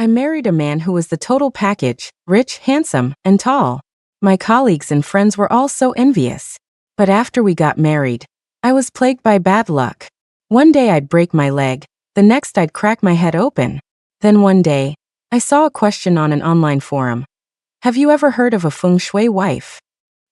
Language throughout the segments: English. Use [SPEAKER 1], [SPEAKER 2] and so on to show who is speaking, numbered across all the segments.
[SPEAKER 1] I married a man who was the total package, rich, handsome, and tall. My colleagues and friends were all so envious. But after we got married, I was plagued by bad luck. One day I'd break my leg, the next I'd crack my head open. Then one day, I saw a question on an online forum. Have you ever heard of a feng shui wife?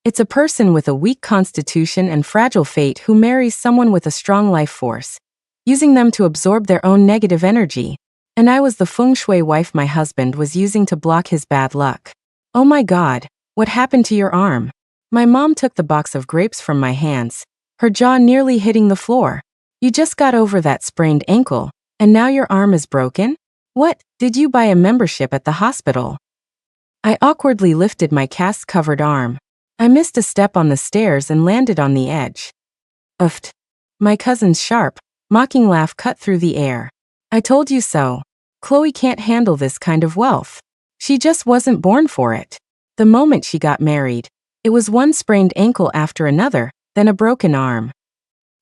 [SPEAKER 1] It's a person with a weak constitution and fragile fate who marries someone with a strong life force, using them to absorb their own negative energy. And I was the feng shui wife my husband was using to block his bad luck. Oh my God, what happened to your arm? My mom took the box of grapes from my hands, her jaw nearly hitting the floor. You just got over that sprained ankle, and now your arm is broken? What, did you buy a membership at the hospital? I awkwardly lifted my cast-covered arm. I missed a step on the stairs and landed on the edge. Uffed. My cousin's sharp, mocking laugh cut through the air. I told you so. Chloe can't handle this kind of wealth. She just wasn't born for it. The moment she got married, it was one sprained ankle after another, then a broken arm.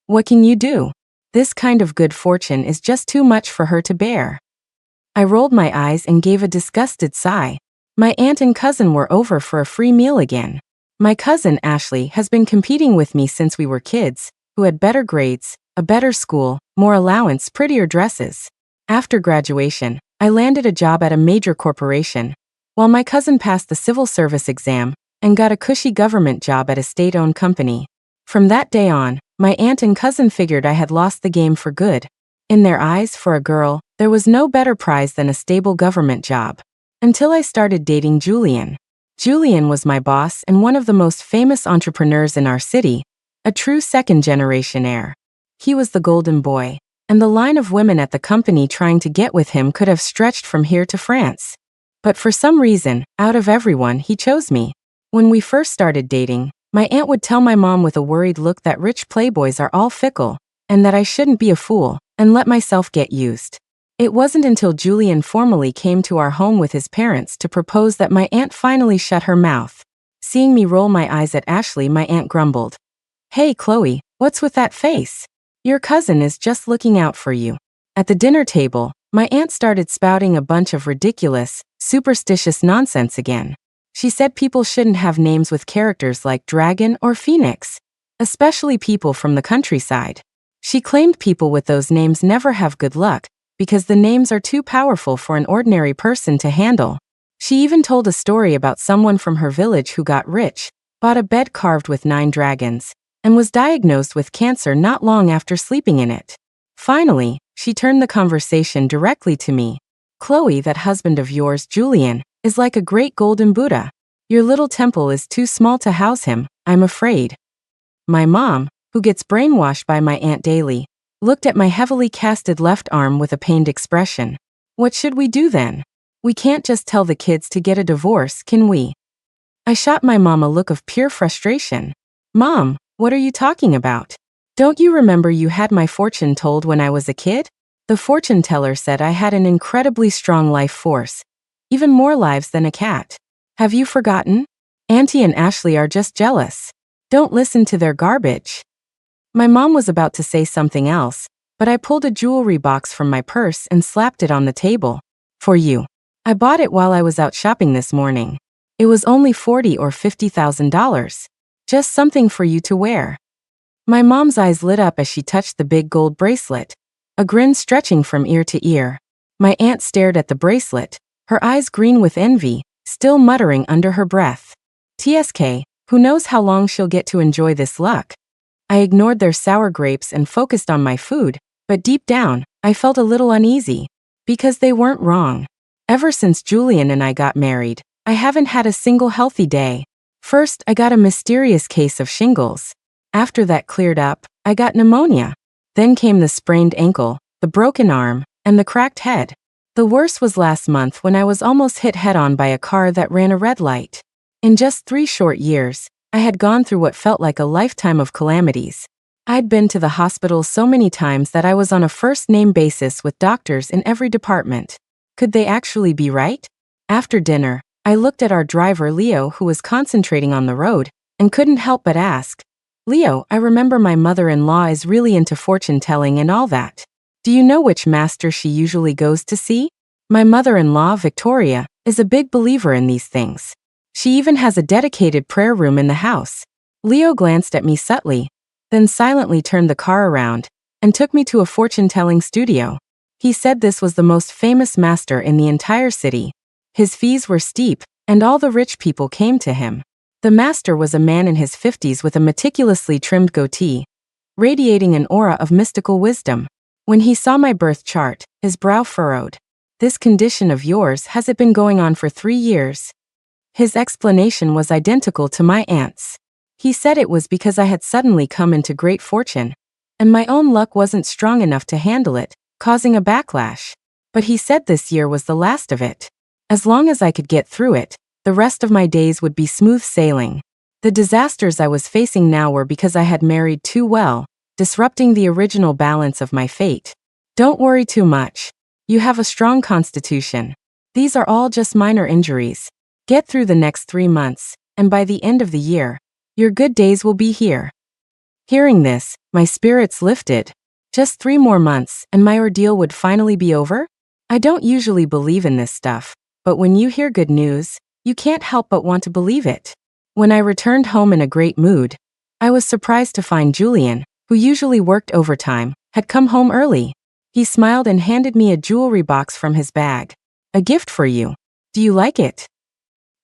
[SPEAKER 1] What can you do? This kind of good fortune is just too much for her to bear. I rolled my eyes and gave a disgusted sigh. My aunt and cousin were over for a free meal again. My cousin Ashley has been competing with me since we were kids, who had better grades, a better school, more allowance, prettier dresses. After graduation, I landed a job at a major corporation, while my cousin passed the civil service exam and got a cushy government job at a state-owned company. From that day on, my aunt and cousin figured I had lost the game for good. In their eyes, for a girl, there was no better prize than a stable government job. Until I started dating Julian. Julian was my boss and one of the most famous entrepreneurs in our city, a true second-generation heir. He was the golden boy, and the line of women at the company trying to get with him could have stretched from here to France. But for some reason, out of everyone, he chose me. When we first started dating, my aunt would tell my mom with a worried look that rich playboys are all fickle, and that I shouldn't be a fool and let myself get used. It wasn't until Julian formally came to our home with his parents to propose that my aunt finally shut her mouth. Seeing me roll my eyes at Ashley, my aunt grumbled. Hey Chloe, what's with that face? Your cousin is just looking out for you. At the dinner table, my aunt started spouting a bunch of ridiculous, superstitious nonsense again. She said people shouldn't have names with characters like dragon or phoenix, especially people from the countryside. She claimed people with those names never have good luck, because the names are too powerful for an ordinary person to handle. She even told a story about someone from her village who got rich, bought a bed carved with 9 dragons, and was diagnosed with cancer not long after sleeping in it. Finally, she turned the conversation directly to me. Chloe, that husband of yours, Julian, is like a great golden Buddha. Your little temple is too small to house him, I'm afraid. My mom, who gets brainwashed by my aunt daily, looked at my heavily casted left arm with a pained expression. What should we do then? We can't just tell the kids to get a divorce, can we? I shot my mom a look of pure frustration. Mom, what are you talking about? Don't you remember you had my fortune told when I was a kid? The fortune teller said I had an incredibly strong life force, even more lives than a cat. Have you forgotten? Auntie and Ashley are just jealous. Don't listen to their garbage. My mom was about to say something else, but I pulled a jewelry box from my purse and slapped it on the table. For you. I bought it while I was out shopping this morning. It was only $40,000 or $50,000. Just something for you to wear. My mom's eyes lit up as she touched the big gold bracelet, a grin stretching from ear to ear. My aunt stared at the bracelet, her eyes green with envy, still muttering under her breath. TSK, who knows how long she'll get to enjoy this luck. I ignored their sour grapes and focused on my food, but deep down, I felt a little uneasy. Because they weren't wrong. Ever since Julian and I got married, I haven't had a single healthy day. First, I got a mysterious case of shingles. After that cleared up, I got pneumonia. Then came the sprained ankle, the broken arm, and the cracked head. The worst was last month when I was almost hit head-on by a car that ran a red light. In just 3 short years, I had gone through what felt like a lifetime of calamities. I'd been to the hospital so many times that I was on a first-name basis with doctors in every department. Could they actually be right? After dinner, I looked at our driver Leo, who was concentrating on the road, and couldn't help but ask, Leo, I remember my mother-in-law is really into fortune-telling and all that. Do you know which master she usually goes to see? My mother-in-law, Victoria, is a big believer in these things. She even has a dedicated prayer room in the house. Leo glanced at me subtly, then silently turned the car around and took me to a fortune-telling studio. He said this was the most famous master in the entire city. His fees were steep, and all the rich people came to him. The master was a man in his 50s with a meticulously trimmed goatee, radiating an aura of mystical wisdom. When he saw my birth chart, his brow furrowed. "This condition of yours, has it been going on for 3 years?" His explanation was identical to my aunt's. He said it was because I had suddenly come into great fortune, and my own luck wasn't strong enough to handle it, causing a backlash. But he said this year was the last of it. As long as I could get through it, the rest of my days would be smooth sailing. The disasters I was facing now were because I had married too well, disrupting the original balance of my fate. "Don't worry too much. You have a strong constitution. These are all just minor injuries. Get through the next 3 months, and by the end of the year, your good days will be here." Hearing this, my spirits lifted. Just 3 more months, and my ordeal would finally be over? I don't usually believe in this stuff, but when you hear good news, you can't help but want to believe it. When I returned home in a great mood, I was surprised to find Julian, who usually worked overtime, had come home early. He smiled and handed me a jewelry box from his bag. "A gift for you. Do you like it?"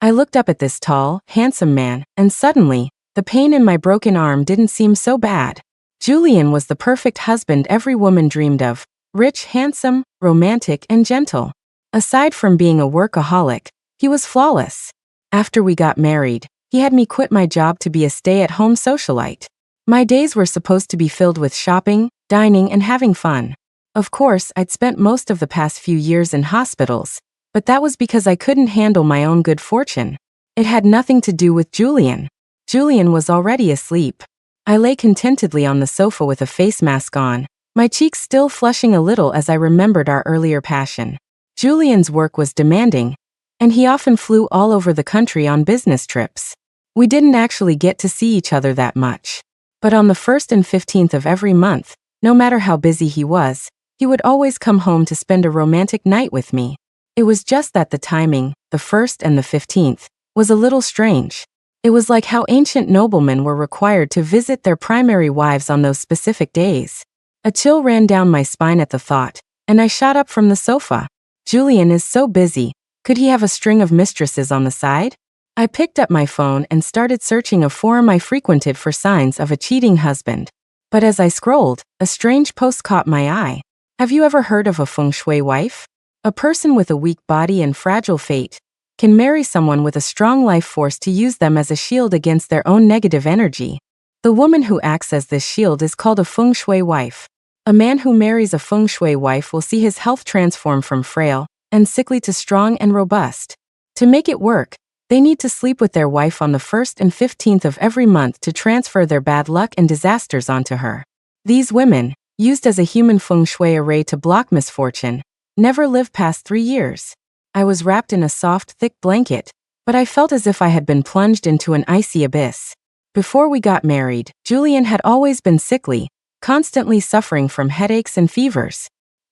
[SPEAKER 1] I looked up at this tall, handsome man, and suddenly, the pain in my broken arm didn't seem so bad. Julian was the perfect husband every woman dreamed of, rich, handsome, romantic, and gentle. Aside from being a workaholic, he was flawless. After we got married, he had me quit my job to be a stay-at-home socialite. My days were supposed to be filled with shopping, dining, and having fun. Of course, I'd spent most of the past few years in hospitals, but that was because I couldn't handle my own good fortune. It had nothing to do with Julian. Julian was already asleep. I lay contentedly on the sofa with a face mask on, my cheeks still flushing a little as I remembered our earlier passion. Julian's work was demanding, and he often flew all over the country on business trips. We didn't actually get to see each other that much. But on the 1st and 15th of every month, no matter how busy he was, he would always come home to spend a romantic night with me. It was just that the timing, the 1st and the 15th, was a little strange. It was like how ancient noblemen were required to visit their primary wives on those specific days. A chill ran down my spine at the thought, and I shot up from the sofa. Julian is so busy. Could he have a string of mistresses on the side? I picked up my phone and started searching a forum I frequented for signs of a cheating husband. But as I scrolled, a strange post caught my eye. Have you ever heard of a feng shui wife? A person with a weak body and fragile fate can marry someone with a strong life force to use them as a shield against their own negative energy. The woman who acts as this shield is called a feng shui wife. A man who marries a feng shui wife will see his health transform from frail and sickly to strong and robust. To make it work, they need to sleep with their wife on the 1st and 15th of every month to transfer their bad luck and disasters onto her. These women, used as a human feng shui array to block misfortune, never live past 3 years. I was wrapped in a soft, thick blanket, but I felt as if I had been plunged into an icy abyss. Before we got married, Julian had always been sickly, constantly suffering from headaches and fevers.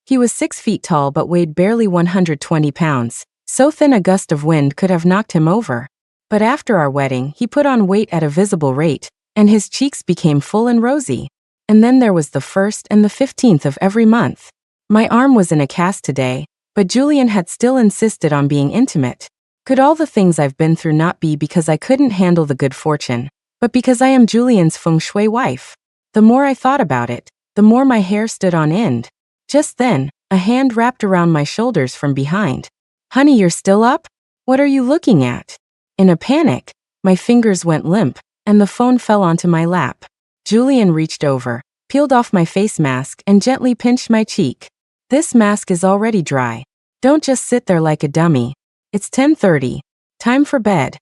[SPEAKER 1] He was 6 feet tall but weighed barely 120 pounds, so thin a gust of wind could have knocked him over. But after our wedding, he put on weight at a visible rate, and his cheeks became full and rosy. And then there was the 1st and the 15th of every month. My arm was in a cast today, but Julian had still insisted on being intimate. Could all the things I've been through not be because I couldn't handle the good fortune, but because I am Julian's feng shui wife? The more I thought about it, the more my hair stood on end. Just then, a hand wrapped around my shoulders from behind. "Honey, you're still up? What are you looking at?" In a panic, my fingers went limp, and the phone fell onto my lap. Julian reached over, peeled off my face mask, and gently pinched my cheek. "This mask is already dry. Don't just sit there like a dummy. It's 10:30. Time for bed."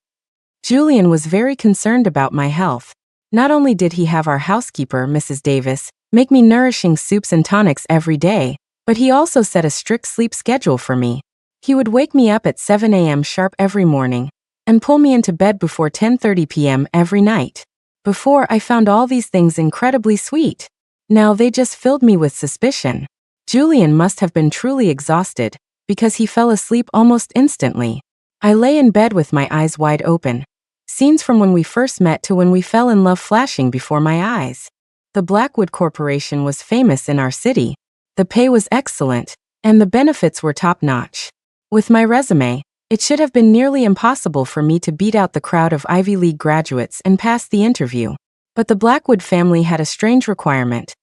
[SPEAKER 1] Julian was very concerned about my health. Not only did he have our housekeeper, Mrs. Davis, make me nourishing soups and tonics every day, but he also set a strict sleep schedule for me. He would wake me up at 7 a.m. sharp every morning, and pull me into bed before 10:30 p.m. every night. Before, I found all these things incredibly sweet. Now they just filled me with suspicion. Julian must have been truly exhausted, because he fell asleep almost instantly. I lay in bed with my eyes wide open. Scenes from when we first met to when we fell in love flashing before my eyes. The Blackwood Corporation was famous in our city. The pay was excellent, and the benefits were top-notch. With my resume, it should have been nearly impossible for me to beat out the crowd of Ivy League graduates and pass the interview. But the Blackwood family had a strange requirement.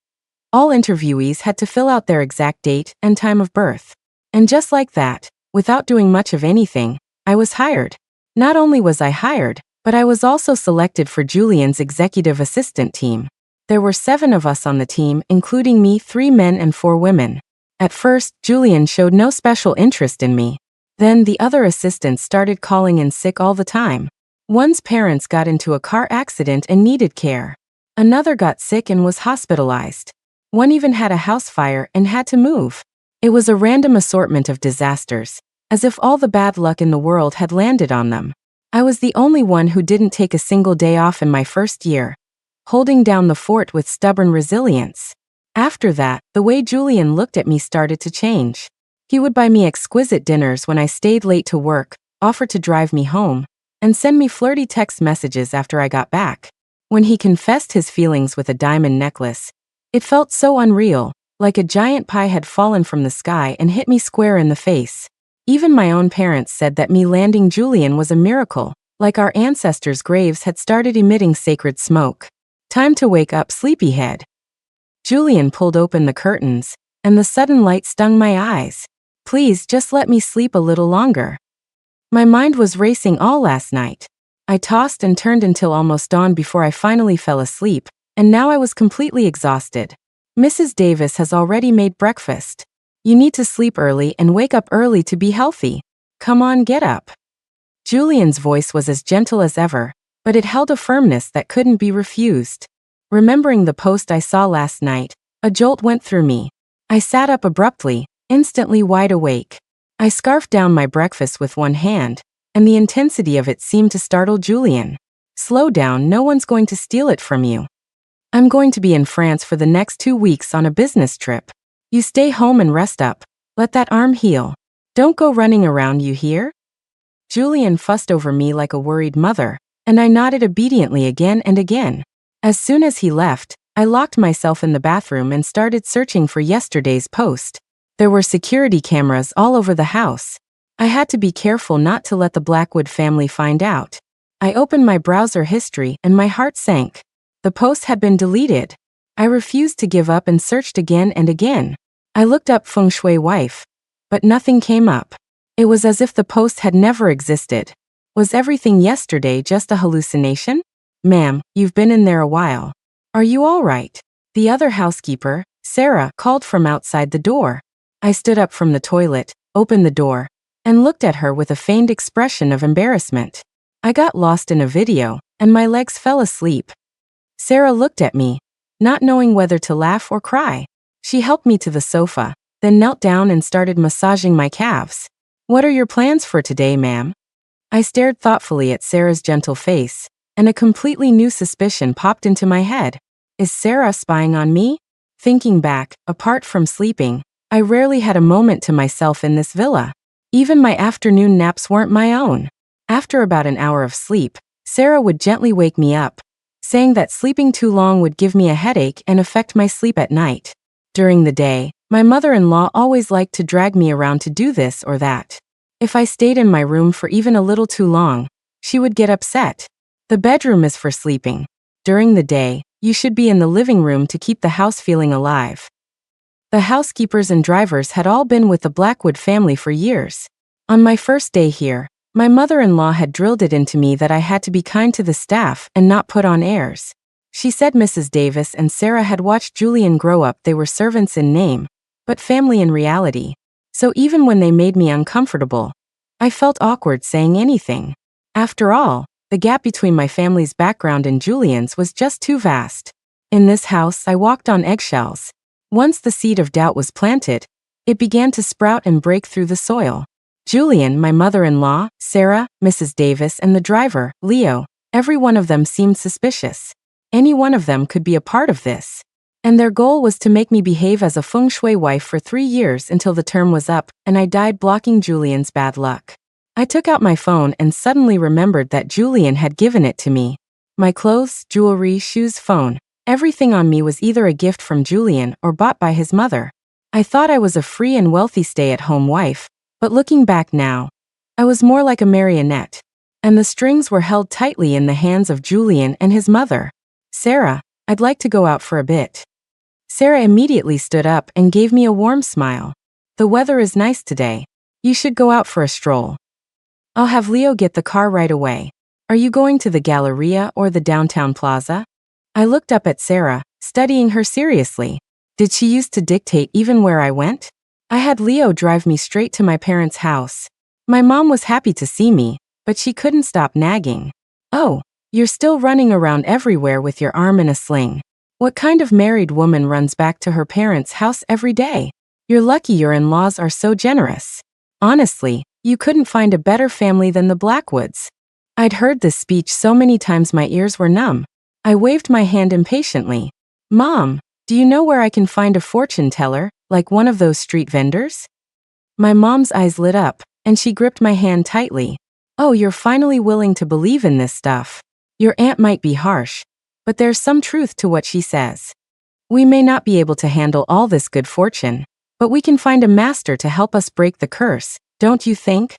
[SPEAKER 1] All interviewees had to fill out their exact date and time of birth. And just like that, without doing much of anything, I was hired. Not only was I hired, but I was also selected for Julian's executive assistant team. There were 7 of us on the team, including me, 3 men and 4 women. At first, Julian showed no special interest in me. Then the other assistants started calling in sick all the time. One's parents got into a car accident and needed care. Another got sick and was hospitalized. One even had a house fire and had to move. It was a random assortment of disasters, as if all the bad luck in the world had landed on them. I was the only one who didn't take a single day off in my first year, holding down the fort with stubborn resilience. After that, the way Julian looked at me started to change. He would buy me exquisite dinners when I stayed late to work, offer to drive me home, and send me flirty text messages after I got back. When he confessed his feelings with a diamond necklace, it felt so unreal, like a giant pie had fallen from the sky and hit me square in the face. Even my own parents said that me landing Julian was a miracle, like our ancestors' graves had started emitting sacred smoke. Time to wake up, sleepyhead. Julian pulled open the curtains, and the sudden light stung my eyes. Please just let me sleep a little longer. My mind was racing all last night. I tossed and turned until almost dawn before I finally fell asleep, and now I was completely exhausted. Mrs. Davis has already made breakfast. You need to sleep early and wake up early to be healthy. Come on, get up. Julian's voice was as gentle as ever, but it held a firmness that couldn't be refused. Remembering the post I saw last night, a jolt went through me. I sat up abruptly, instantly wide awake. I scarfed down my breakfast with one hand, and the intensity of it seemed to startle Julian. Slow down, no one's going to steal it from you. I'm going to be in France for the next 2 weeks on a business trip. You stay home and rest up. Let that arm heal. Don't go running around, you hear? Julian fussed over me like a worried mother, and I nodded obediently again and again. As soon as he left, I locked myself in the bathroom and started searching for yesterday's post. There were security cameras all over the house. I had to be careful not to let the Blackwood family find out. I opened my browser history and my heart sank. The post had been deleted. I refused to give up and searched again and again. I looked up feng shui wife, but nothing came up. It was as if the post had never existed. Was everything yesterday just a hallucination? Ma'am, you've been in there a while. Are you all right? The other housekeeper, Sarah, called from outside the door. I stood up from the toilet, opened the door, and looked at her with a feigned expression of embarrassment. I got lost in a video, and my legs fell asleep. Sarah looked at me, not knowing whether to laugh or cry. She helped me to the sofa, then knelt down and started massaging my calves. What are your plans for today, ma'am? I stared thoughtfully at Sarah's gentle face, and a completely new suspicion popped into my head. Is Sarah spying on me? Thinking back, apart from sleeping, I rarely had a moment to myself in this villa. Even my afternoon naps weren't my own. After about an hour of sleep, Sarah would gently wake me up, saying that sleeping too long would give me a headache and affect my sleep at night. During the day, my mother-in-law always liked to drag me around to do this or that. If I stayed in my room for even a little too long, she would get upset. The bedroom is for sleeping. During the day, you should be in the living room to keep the house feeling alive. The housekeepers and drivers had all been with the Blackwood family for years. On my first day here, my mother-in-law had drilled it into me that I had to be kind to the staff and not put on airs. She said Mrs. Davis and Sarah had watched Julian grow up. They were servants in name, but family in reality. So even when they made me uncomfortable, I felt awkward saying anything. After all, the gap between my family's background and Julian's was just too vast. In this house, I walked on eggshells. Once the seed of doubt was planted, it began to sprout and break through the soil. Julian, my mother-in-law, Sarah, Mrs. Davis, and the driver, Leo, every one of them seemed suspicious. Any one of them could be a part of this. And their goal was to make me behave as a feng shui wife for 3 years until the term was up, and I died blocking Julian's bad luck. I took out my phone and suddenly remembered that Julian had given it to me. My clothes, jewelry, shoes, phone, everything on me was either a gift from Julian or bought by his mother. I thought I was a free and wealthy stay-at-home wife, but looking back now, I was more like a marionette. And the strings were held tightly in the hands of Julian and his mother. Sarah, I'd like to go out for a bit. Sarah immediately stood up and gave me a warm smile. The weather is nice today. You should go out for a stroll. I'll have Leo get the car right away. Are you going to the Galleria or the downtown plaza? I looked up at Sarah, studying her seriously. Did she used to dictate even where I went? I had Leo drive me straight to my parents' house. My mom was happy to see me, but she couldn't stop nagging. Oh, you're still running around everywhere with your arm in a sling. What kind of married woman runs back to her parents' house every day? You're lucky your in-laws are so generous. Honestly, you couldn't find a better family than the Blackwoods. I'd heard this speech so many times my ears were numb. I waved my hand impatiently. Mom, do you know where I can find a fortune teller, like one of those street vendors? My mom's eyes lit up, and she gripped my hand tightly. Oh, you're finally willing to believe in this stuff. Your aunt might be harsh, but there's some truth to what she says. We may not be able to handle all this good fortune, but we can find a master to help us break the curse, don't you think?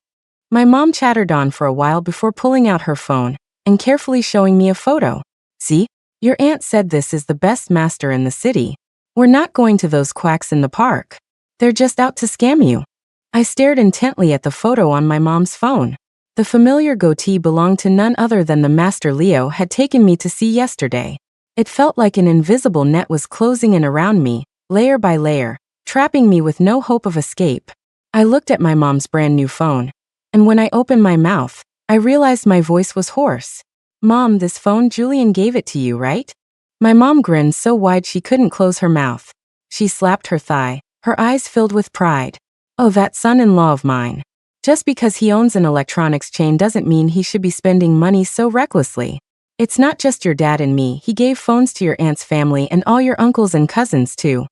[SPEAKER 1] My mom chattered on for a while before pulling out her phone and carefully showing me a photo. See, your aunt said this is the best master in the city. We're not going to those quacks in the park. They're just out to scam you. I stared intently at the photo on my mom's phone. The familiar goatee belonged to none other than the master Leo had taken me to see yesterday. It felt like an invisible net was closing in around me, layer by layer, trapping me with no hope of escape. I looked at my mom's brand new phone, and when I opened my mouth, I realized my voice was hoarse. Mom, this phone, Julian gave it to you, right? My mom grinned so wide she couldn't close her mouth. She slapped her thigh, her eyes filled with pride. Oh, that son-in-law of mine. Just because he owns an electronics chain doesn't mean he should be spending money so recklessly. It's not just your dad and me, he gave phones to your aunt's family and all your uncles and cousins too.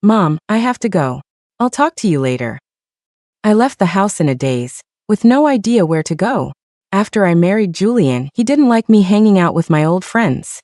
[SPEAKER 1] Mom, I have to go. I'll talk to you later. I left the house in a daze, with no idea where to go. After I married Julian, he didn't like me hanging out with my old friends.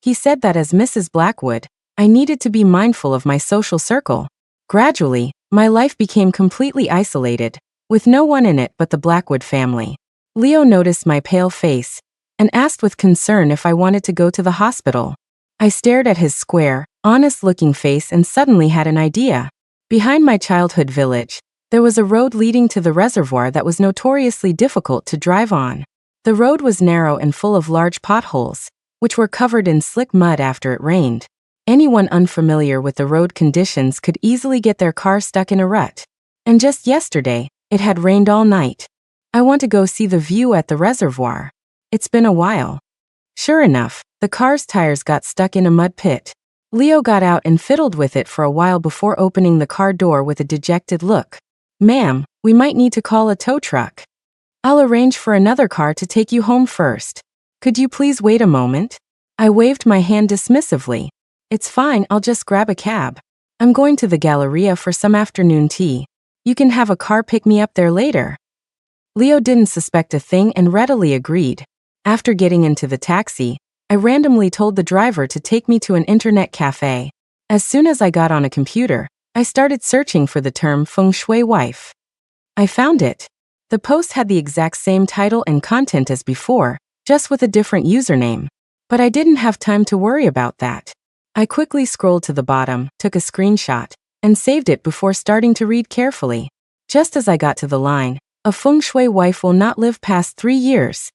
[SPEAKER 1] He said that as Mrs. Blackwood, I needed to be mindful of my social circle. Gradually, my life became completely isolated, with no one in it but the Blackwood family. Leo noticed my pale face and asked with concern if I wanted to go to the hospital. I stared at his square, honest-looking face and suddenly had an idea. Behind my childhood village, there was a road leading to the reservoir that was notoriously difficult to drive on. The road was narrow and full of large potholes, which were covered in slick mud after it rained. Anyone unfamiliar with the road conditions could easily get their car stuck in a rut. And just yesterday, it had rained all night. I want to go see the view at the reservoir. It's been a while. Sure enough, the car's tires got stuck in a mud pit. Leo got out and fiddled with it for a while before opening the car door with a dejected look. Ma'am, we might need to call a tow truck. I'll arrange for another car to take you home first. Could you please wait a moment? I waved my hand dismissively. It's fine, I'll just grab a cab. I'm going to the Galleria for some afternoon tea. You can have a car pick me up there later. Leo didn't suspect a thing and readily agreed. After getting into the taxi, I randomly told the driver to take me to an internet cafe. As soon as I got on a computer, I started searching for the term feng shui wife. I found it. The post had the exact same title and content as before, just with a different username. But I didn't have time to worry about that. I quickly scrolled to the bottom, took a screenshot, and saved it before starting to read carefully. Just as I got to the line, a feng shui wife will not live past 3 years.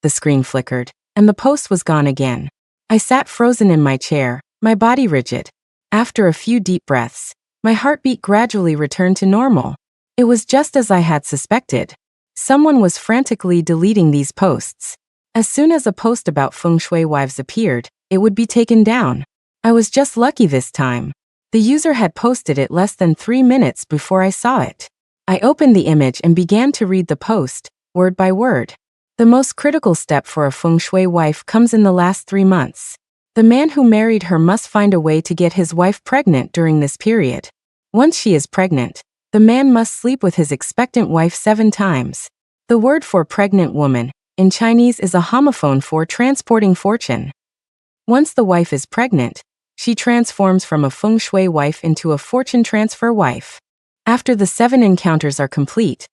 [SPEAKER 1] The screen flickered, and the post was gone again. I sat frozen in my chair, my body rigid. After a few deep breaths, my heartbeat gradually returned to normal. It was just as I had suspected. Someone was frantically deleting these posts. As soon as a post about feng shui wives appeared, it would be taken down. I was just lucky this time. The user had posted it less than 3 minutes before I saw it. I opened the image and began to read the post, word by word. The most critical step for a feng shui wife comes in the last 3 months. The man who married her must find a way to get his wife pregnant during this period. Once she is pregnant, the man must sleep with his expectant wife 7 times. The word for pregnant woman in Chinese is a homophone for transporting fortune. Once the wife is pregnant, she transforms from a feng shui wife into a fortune transfer wife. After the 7 encounters are complete,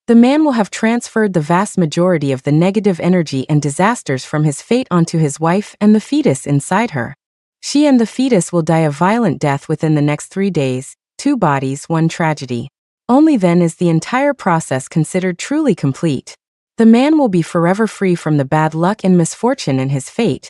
[SPEAKER 1] the man will have transferred the vast majority of the negative energy and disasters from his fate onto his wife and the fetus inside her. She and the fetus will die a violent death within the next 3 days, 2 bodies, 1 tragedy. Only then is the entire process considered truly complete. The man will be forever free from the bad luck and misfortune in his fate,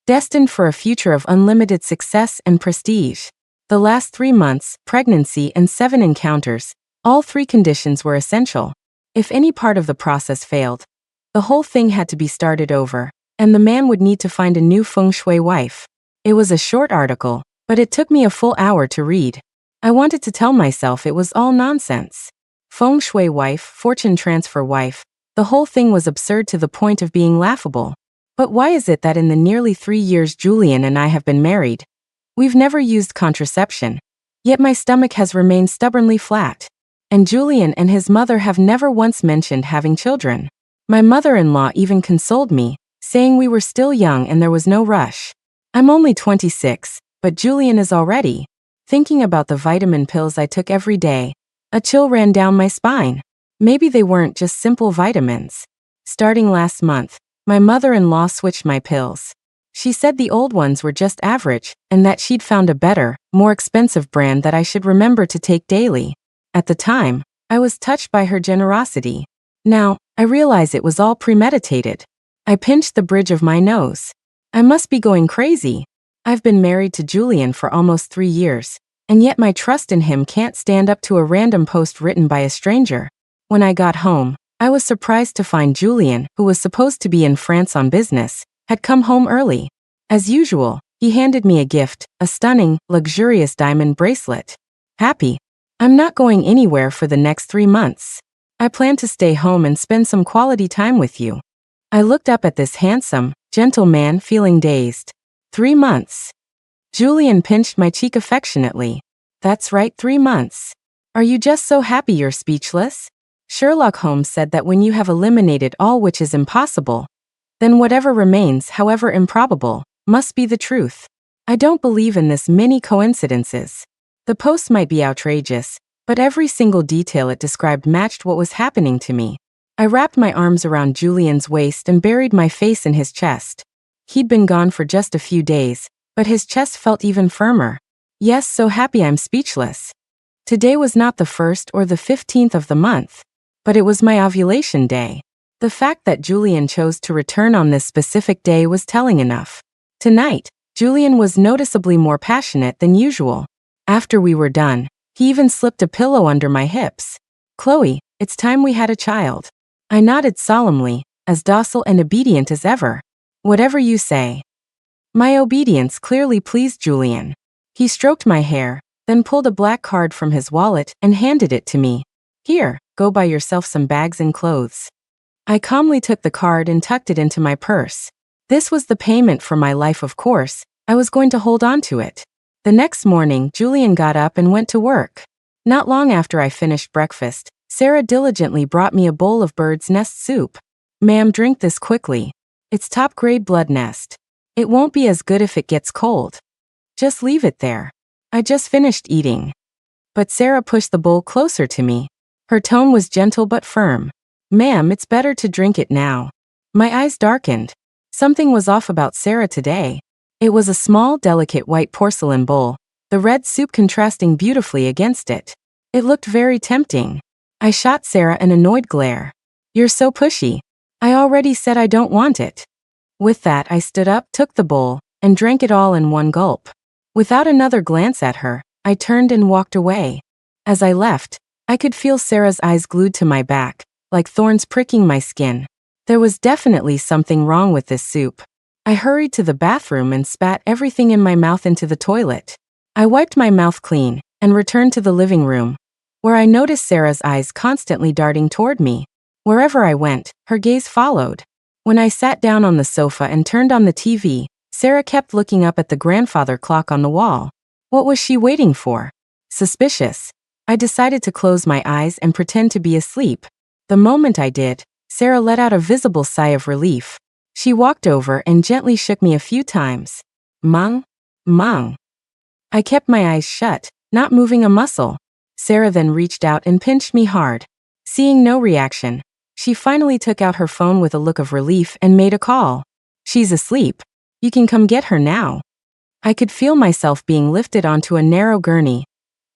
[SPEAKER 1] destined for a future of unlimited success and prestige. The last 3 months, pregnancy and 7 encounters, all 3 conditions were essential. If any part of the process failed, the whole thing had to be started over, and the man would need to find a new feng shui wife. It was a short article, but it took me a full hour to read. I wanted to tell myself it was all nonsense. Feng shui wife, fortune transfer wife, the whole thing was absurd to the point of being laughable. But why is it that in the nearly 3 years Julian and I have been married, we've never used contraception, yet my stomach has remained stubbornly flat? And Julian and his mother have never once mentioned having children. My mother-in-law even consoled me, saying we were still young and there was no rush. I'm only 26, but Julian is already. Thinking about the vitamin pills I took every day, a chill ran down my spine. Maybe they weren't just simple vitamins. Starting last month, my mother-in-law switched my pills. She said the old ones were just average, and that she'd found a better, more expensive brand that I should remember to take daily. At the time, I was touched by her generosity. Now, I realize it was all premeditated. I pinched the bridge of my nose. I must be going crazy. I've been married to Julian for almost 3 years, and yet my trust in him can't stand up to a random post written by a stranger. When I got home, I was surprised to find Julian, who was supposed to be in France on business, had come home early. As usual, he handed me a gift, a stunning, luxurious diamond bracelet. Happy. I'm not going anywhere for the next 3 months. I plan to stay home and spend some quality time with you. I looked up at this handsome, gentle man feeling dazed. 3 months. Julian pinched my cheek affectionately. That's right, 3 months. Are you just so happy you're speechless? Sherlock Holmes said that when you have eliminated all which is impossible, then whatever remains, however improbable, must be the truth. I don't believe in this many coincidences. The post might be outrageous, but every single detail it described matched what was happening to me. I wrapped my arms around Julian's waist and buried my face in his chest. He'd been gone for just a few days, but his chest felt even firmer. Yes, so happy I'm speechless. Today was not the 1st or the 15th of the month, but it was my ovulation day. The fact that Julian chose to return on this specific day was telling enough. Tonight, Julian was noticeably more passionate than usual. After we were done, he even slipped a pillow under my hips. Chloe, it's time we had a child. I nodded solemnly, as docile and obedient as ever. Whatever you say. My obedience clearly pleased Julian. He stroked my hair, then pulled a black card from his wallet and handed it to me. Here, go buy yourself some bags and clothes. I calmly took the card and tucked it into my purse. This was the payment for my life, of course. I was going to hold on to it. The next morning, Julian got up and went to work. Not long after I finished breakfast, Sarah diligently brought me a bowl of bird's nest soup. Ma'am, drink this quickly. It's top-grade blood nest. It won't be as good if it gets cold. Just leave it there. I just finished eating. But Sarah pushed the bowl closer to me. Her tone was gentle but firm. Ma'am, it's better to drink it now. My eyes darkened. Something was off about Sarah today. It was a small, delicate white porcelain bowl, the red soup contrasting beautifully against it. It looked very tempting. I shot Sarah an annoyed glare. You're so pushy. I already said I don't want it. With that, I stood up, took the bowl, and drank it all in one gulp. Without another glance at her, I turned and walked away. As I left, I could feel Sarah's eyes glued to my back, like thorns pricking my skin. There was definitely something wrong with this soup. I hurried to the bathroom and spat everything in my mouth into the toilet. I wiped my mouth clean and returned to the living room, where I noticed Sarah's eyes constantly darting toward me. Wherever I went, her gaze followed. When I sat down on the sofa and turned on the TV, Sarah kept looking up at the grandfather clock on the wall. What was she waiting for? Suspicious. I decided to close my eyes and pretend to be asleep. The moment I did, Sarah let out a visible sigh of relief. She walked over and gently shook me a few times. Mung? Mung. I kept my eyes shut, not moving a muscle. Sarah then reached out and pinched me hard. Seeing no reaction, she finally took out her phone with a look of relief and made a call. She's asleep. You can come get her now. I could feel myself being lifted onto a narrow gurney,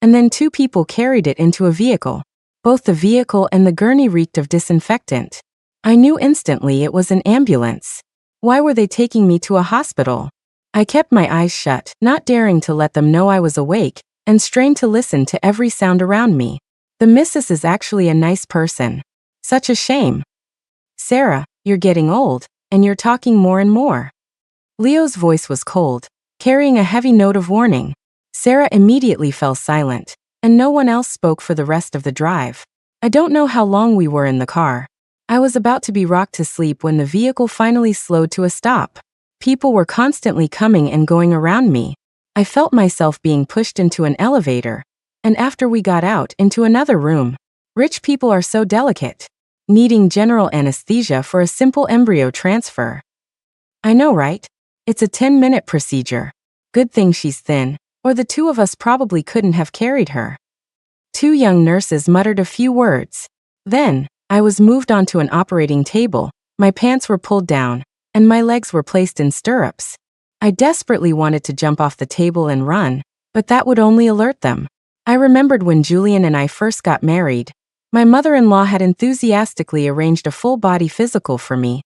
[SPEAKER 1] and then two people carried it into a vehicle. Both the vehicle and the gurney reeked of disinfectant. I knew instantly it was an ambulance. Why were they taking me to a hospital? I kept my eyes shut, not daring to let them know I was awake, and strained to listen to every sound around me. The missus is actually a nice person. Such a shame. Sarah, you're getting old, and you're talking more and more. Leo's voice was cold, carrying a heavy note of warning. Sarah immediately fell silent, and no one else spoke for the rest of the drive. I don't know how long we were in the car. I was about to be rocked to sleep when the vehicle finally slowed to a stop. People were constantly coming and going around me. I felt myself being pushed into an elevator, and after we got out, into another room. Rich people are so delicate, needing general anesthesia for a simple embryo transfer. I know, right? It's a 10-minute procedure. Good thing she's thin, or the two of us probably couldn't have carried her. Two young nurses muttered a few words. Then, I was moved onto an operating table, my pants were pulled down, and my legs were placed in stirrups. I desperately wanted to jump off the table and run, but that would only alert them. I remembered when Julian and I first got married, my mother-in-law had enthusiastically arranged a full-body physical for me,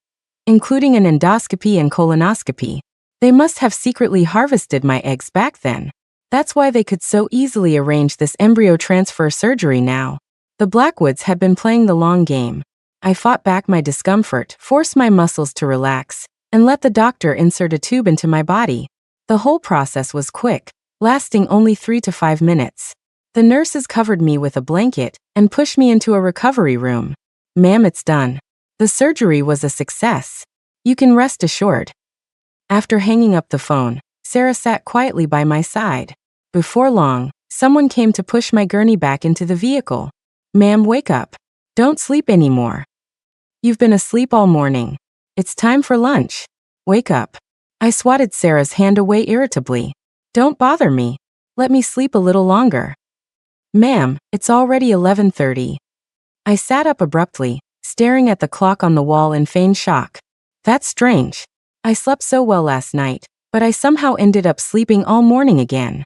[SPEAKER 1] including an endoscopy and colonoscopy. They must have secretly harvested my eggs back then. That's why they could so easily arrange this embryo transfer surgery now. The Blackwoods had been playing the long game. I fought back my discomfort, forced my muscles to relax, and let the doctor insert a tube into my body. The whole process was quick, lasting only 3 to 5 minutes. The nurses covered me with a blanket and pushed me into a recovery room. Ma'am, it's done. The surgery was a success. You can rest assured. After hanging up the phone, Sarah sat quietly by my side. Before long, someone came to push my gurney back into the vehicle. Ma'am, wake up. Don't sleep anymore. You've been asleep all morning. It's time for lunch. Wake up. I swatted Sarah's hand away irritably. Don't bother me. Let me sleep a little longer. Ma'am, it's already 11:30. I sat up abruptly, staring at the clock on the wall in feigned shock. That's strange. I slept so well last night, but I somehow ended up sleeping all morning again.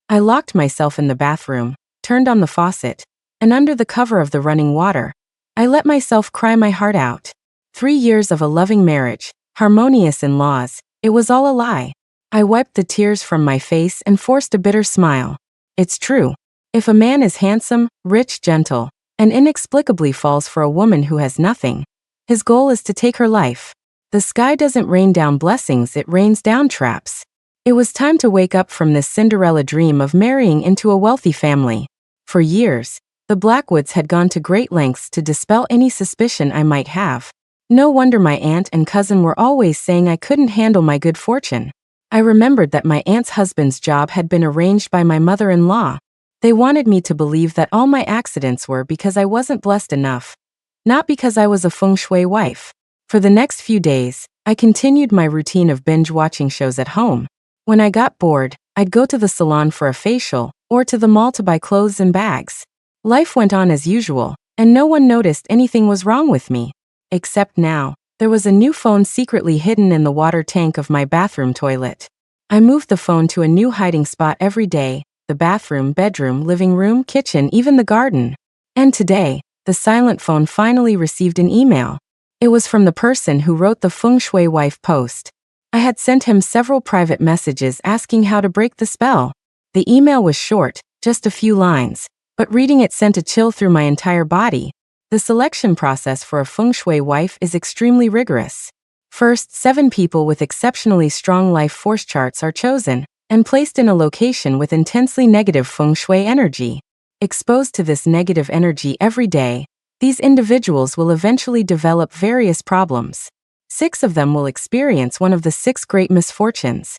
[SPEAKER 1] I locked myself in the bathroom, turned on the faucet, and under the cover of the running water, I let myself cry my heart out. 3 years of a loving marriage, harmonious in-laws, it was all a lie. I wiped the tears from my face and forced a bitter smile. It's true. If a man is handsome, rich, gentle, and inexplicably falls for a woman who has nothing, his goal is to take her life. The sky doesn't rain down blessings, it rains down traps. It was time to wake up from this Cinderella dream of marrying into a wealthy family. For years, the Blackwoods had gone to great lengths to dispel any suspicion I might have. No wonder my aunt and cousin were always saying I couldn't handle my good fortune. I remembered that my aunt's husband's job had been arranged by my mother-in-law. They wanted me to believe that all my accidents were because I wasn't blessed enough, not because I was a feng shui wife. For the next few days, I continued my routine of binge-watching shows at home. When I got bored, I'd go to the salon for a facial, or to the mall to buy clothes and bags. Life went on as usual, and no one noticed anything was wrong with me. Except now, there was a new phone secretly hidden in the water tank of my bathroom toilet. I moved the phone to a new hiding spot every day, the bathroom, bedroom, living room, kitchen, even the garden. And today, the silent phone finally received an email. It was from the person who wrote the Feng Shui Wife post. I had sent him several private messages asking how to break the spell. The email was short, just a few lines, but reading it sent a chill through my entire body. The selection process for a Feng Shui wife is extremely rigorous. First, 7 people with exceptionally strong life force charts are chosen and placed in a location with intensely negative Feng Shui energy. Exposed to this negative energy every day, these individuals will eventually develop various problems. 6 of them will experience one of the 6 great misfortunes: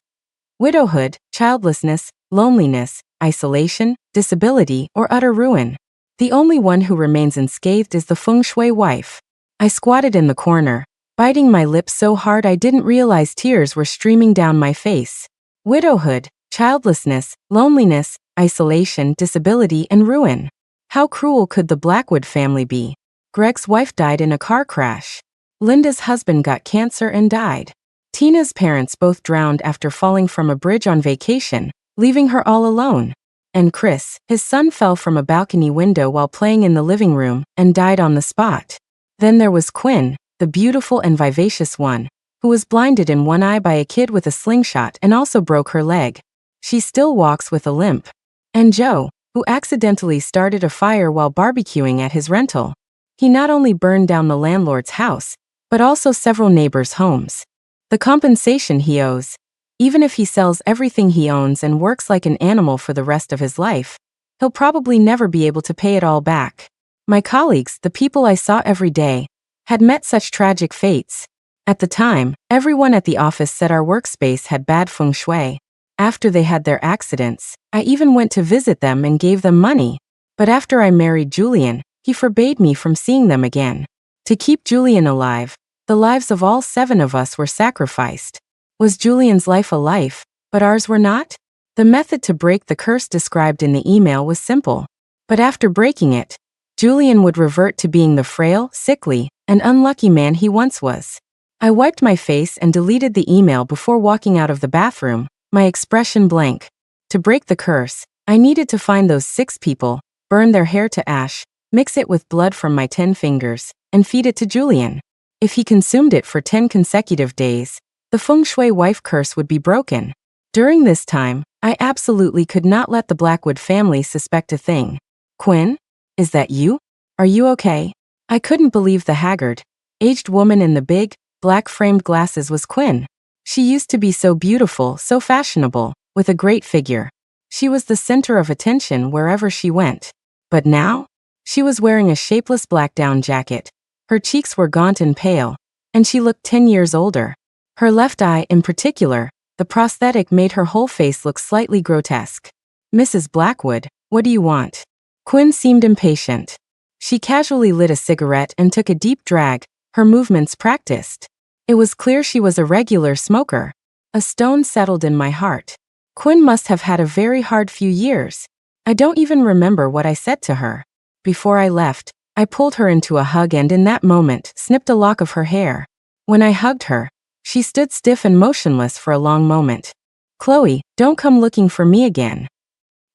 [SPEAKER 1] widowhood, childlessness, loneliness, isolation, disability, or utter ruin. The only one who remains unscathed is the feng shui wife. I squatted in the corner, biting my lips so hard I didn't realize tears were streaming down my face. Widowhood, childlessness, loneliness, isolation, disability, and ruin. How cruel could the Blackwood family be? Greg's wife died in a car crash. Linda's husband got cancer and died. Tina's parents both drowned after falling from a bridge on vacation, leaving her all alone. And Chris, his son, fell from a balcony window while playing in the living room and died on the spot. Then there was Quinn, the beautiful and vivacious one, who was blinded in one eye by a kid with a slingshot and also broke her leg. She still walks with a limp. And Joe, who accidentally started a fire while barbecuing at his rental. He not only burned down the landlord's house, but also several neighbors' homes. The compensation he owes, even if he sells everything he owns and works like an animal for the rest of his life, he'll probably never be able to pay it all back. My colleagues, the people I saw every day, had met such tragic fates. At the time, everyone at the office said our workspace had bad feng shui. After they had their accidents, I even went to visit them and gave them money. But after I married Julian, he forbade me from seeing them again. To keep Julian alive, the lives of all 7 of us were sacrificed. Was Julian's life a life, but ours were not? The method to break the curse described in the email was simple. But after breaking it, Julian would revert to being the frail, sickly, and unlucky man he once was. I wiped my face and deleted the email before walking out of the bathroom, my expression blank. To break the curse, I needed to find those 6 people, burn their hair to ash, mix it with blood from my 10 fingers, and feed it to Julian. If he consumed it for 10 consecutive days, the feng shui wife curse would be broken. During this time, I absolutely could not let the Blackwood family suspect a thing. Quinn? Is that you? Are you okay? I couldn't believe the haggard, aged woman in the big, black-framed glasses was Quinn. She used to be so beautiful, so fashionable, with a great figure. She was the center of attention wherever she went. But now? She was wearing a shapeless black down jacket. Her cheeks were gaunt and pale, and she looked 10 years older. Her left eye, in particular, the prosthetic made her whole face look slightly grotesque. Mrs. Blackwood, what do you want? Quinn seemed impatient. She casually lit a cigarette and took a deep drag, her movements practiced. It was clear she was a regular smoker. A stone settled in my heart. Quinn must have had a very hard few years. I don't even remember what I said to her. Before I left, I pulled her into a hug and in that moment snipped a lock of her hair. When I hugged her, she stood stiff and motionless for a long moment. Chloe, don't come looking for me again.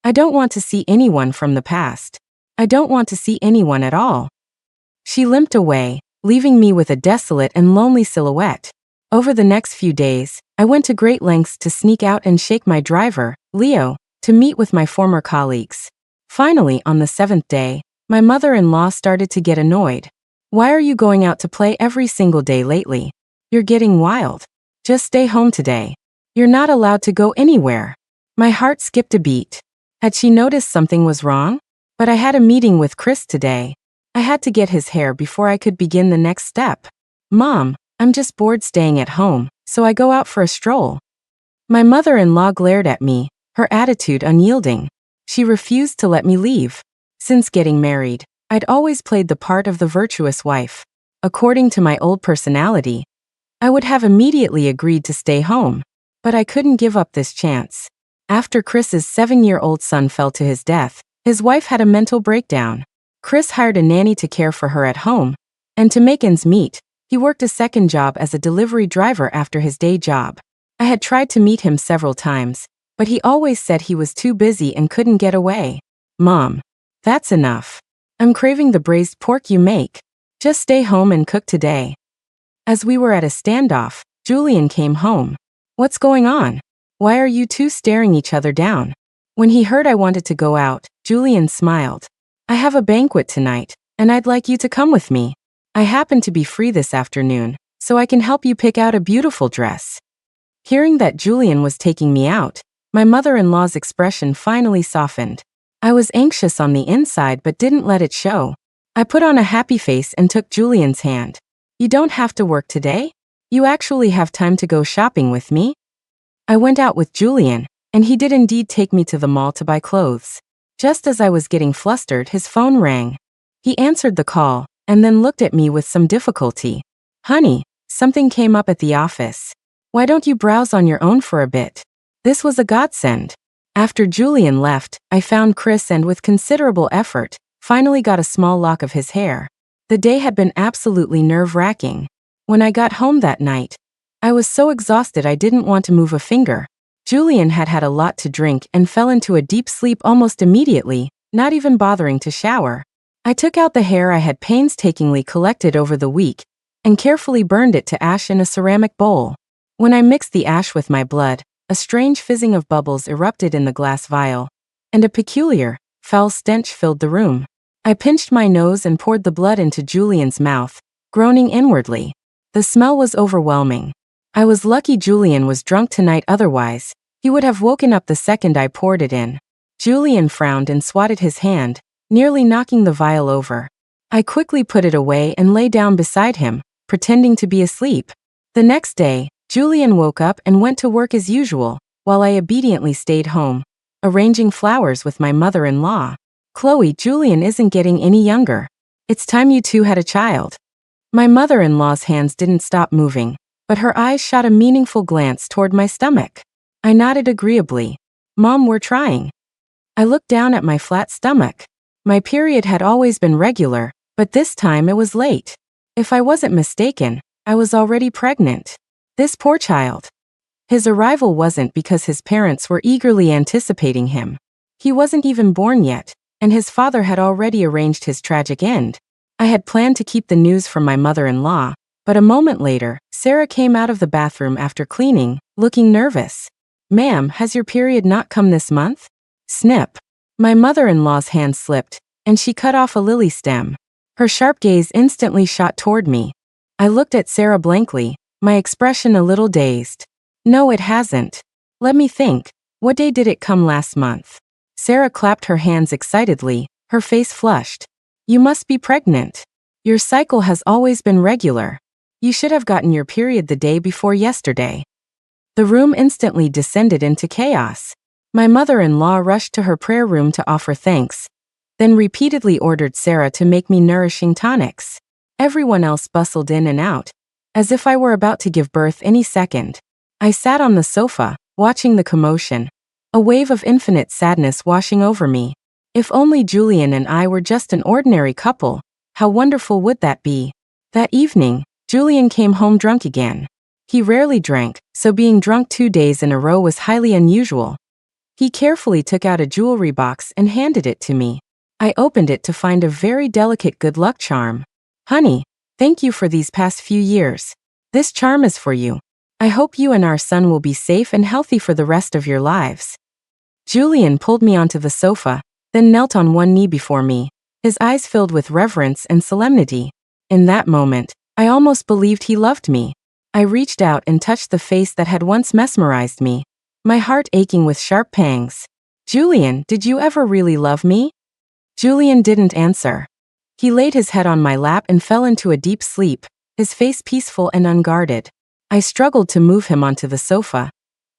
[SPEAKER 1] I don't want to see anyone from the past. I don't want to see anyone at all. She limped away, leaving me with a desolate and lonely silhouette. Over the next few days, I went to great lengths to sneak out and shake my driver, Leo, to meet with my former colleagues. Finally, on the 7th day, my mother-in-law started to get annoyed. Why are you going out to play every single day lately? You're getting wild. Just stay home today. You're not allowed to go anywhere. My heart skipped a beat. Had she noticed something was wrong? But I had a meeting with Chris today. I had to get his hair before I could begin the next step. Mom, I'm just bored staying at home, so I go out for a stroll. My mother-in-law glared at me, her attitude unyielding. She refused to let me leave. Since getting married, I'd always played the part of the virtuous wife. According to my old personality, I would have immediately agreed to stay home. But I couldn't give up this chance. After Chris's 7-year-old son fell to his death, his wife had a mental breakdown. Chris hired a nanny to care for her at home, and to make ends meet, he worked a second job as a delivery driver after his day job. I had tried to meet him several times, but he always said he was too busy and couldn't get away. Mom, that's enough. I'm craving the braised pork you make. Just stay home and cook today. As we were at a standoff, Julian came home. What's going on? Why are you two staring each other down? When he heard I wanted to go out, Julian smiled. I have a banquet tonight, and I'd like you to come with me. I happen to be free this afternoon, so I can help you pick out a beautiful dress. Hearing that Julian was taking me out, my mother-in-law's expression finally softened. I was anxious on the inside but didn't let it show. I put on a happy face and took Julian's hand. You don't have to work today? You actually have time to go shopping with me? I went out with Julian, and he did indeed take me to the mall to buy clothes. Just as I was getting flustered, his phone rang. He answered the call, and then looked at me with some difficulty. Honey, something came up at the office. Why don't you browse on your own for a bit? This was a godsend. After Julian left, I found Chris and with considerable effort, finally got a small lock of his hair. The day had been absolutely nerve-wracking. When I got home that night, I was so exhausted I didn't want to move a finger. Julian had had a lot to drink and fell into a deep sleep almost immediately, not even bothering to shower. I took out the hair I had painstakingly collected over the week and carefully burned it to ash in a ceramic bowl. When I mixed the ash with my blood, a strange fizzing of bubbles erupted in the glass vial, and a peculiar, foul stench filled the room. I pinched my nose and poured the blood into Julian's mouth, groaning inwardly. The smell was overwhelming. I was lucky Julian was drunk tonight, otherwise, he would have woken up the second I poured it in. Julian frowned and swatted his hand, nearly knocking the vial over. I quickly put it away and lay down beside him, pretending to be asleep. The next day, Julian woke up and went to work as usual, while I obediently stayed home, arranging flowers with my mother-in-law. Chloe, Julian isn't getting any younger. It's time you two had a child. My mother-in-law's hands didn't stop moving, but her eyes shot a meaningful glance toward my stomach. I nodded agreeably. Mom, we're trying. I looked down at my flat stomach. My period had always been regular, but this time it was late. If I wasn't mistaken, I was already pregnant. This poor child. His arrival wasn't because his parents were eagerly anticipating him. He wasn't even born yet, and his father had already arranged his tragic end. I had planned to keep the news from my mother-in-law, but a moment later, Sarah came out of the bathroom after cleaning, looking nervous. Ma'am, has your period not come this month? Snip. My mother-in-law's hand slipped, and she cut off a lily stem. Her sharp gaze instantly shot toward me. I looked at Sarah blankly, my expression a little dazed. No, it hasn't. Let me think. What day did it come last month? Sarah clapped her hands excitedly, her face flushed. You must be pregnant. Your cycle has always been regular. You should have gotten your period the day before yesterday. The room instantly descended into chaos. My mother-in-law rushed to her prayer room to offer thanks, then repeatedly ordered Sarah to make me nourishing tonics. Everyone else bustled in and out, as if I were about to give birth any second. I sat on the sofa, watching the commotion, a wave of infinite sadness washing over me. If only Julian and I were just an ordinary couple, how wonderful would that be? That evening, Julian came home drunk again. He rarely drank, so being drunk 2 days in a row was highly unusual. He carefully took out a jewelry box and handed it to me. I opened it to find a very delicate good luck charm. Honey, thank you for these past few years. This charm is for you. I hope you and our son will be safe and healthy for the rest of your lives. Julian pulled me onto the sofa, then knelt on one knee before me, his eyes filled with reverence and solemnity. In that moment, I almost believed he loved me. I reached out and touched the face that had once mesmerized me, my heart aching with sharp pangs. Julian, did you ever really love me? Julian didn't answer. He laid his head on my lap and fell into a deep sleep, his face peaceful and unguarded. I struggled to move him onto the sofa,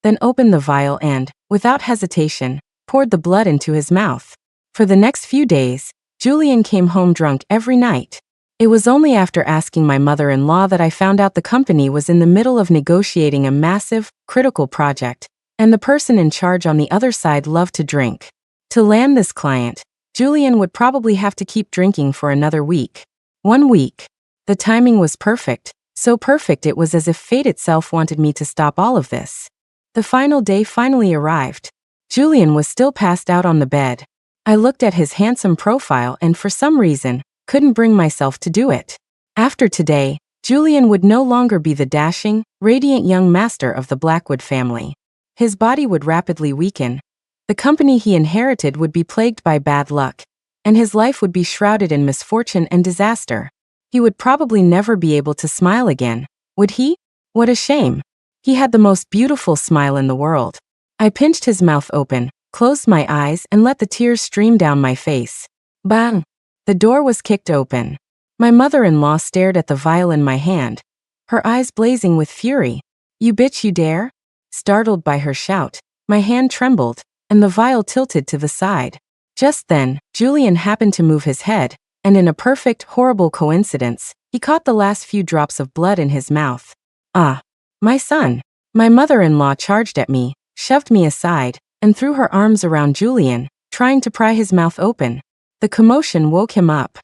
[SPEAKER 1] then opened the vial and, without hesitation, poured the blood into his mouth. For the next few days, Julian came home drunk every night. It was only after asking my mother-in-law that I found out the company was in the middle of negotiating a massive, critical project, and the person in charge on the other side loved to drink. To land this client, Julian would probably have to keep drinking for another week. 1 week. The timing was perfect, so perfect it was as if fate itself wanted me to stop all of this. The final day finally arrived. Julian was still passed out on the bed. I looked at his handsome profile and for some reason, couldn't bring myself to do it. After today, Julian would no longer be the dashing, radiant young master of the Blackwood family. His body would rapidly weaken. The company he inherited would be plagued by bad luck, and his life would be shrouded in misfortune and disaster. He would probably never be able to smile again, would he? What a shame. He had the most beautiful smile in the world. I pinched his mouth open, closed my eyes and let the tears stream down my face. Bang! The door was kicked open. My mother-in-law stared at the vial in my hand, her eyes blazing with fury. You bitch, you dare? Startled by her shout, my hand trembled, and the vial tilted to the side. Just then, Julian happened to move his head, and in a perfect, horrible coincidence, he caught the last few drops of blood in his mouth. Ah! My son! My mother-in-law charged at me, shoved me aside, and threw her arms around Julian, trying to pry his mouth open. The commotion woke him up.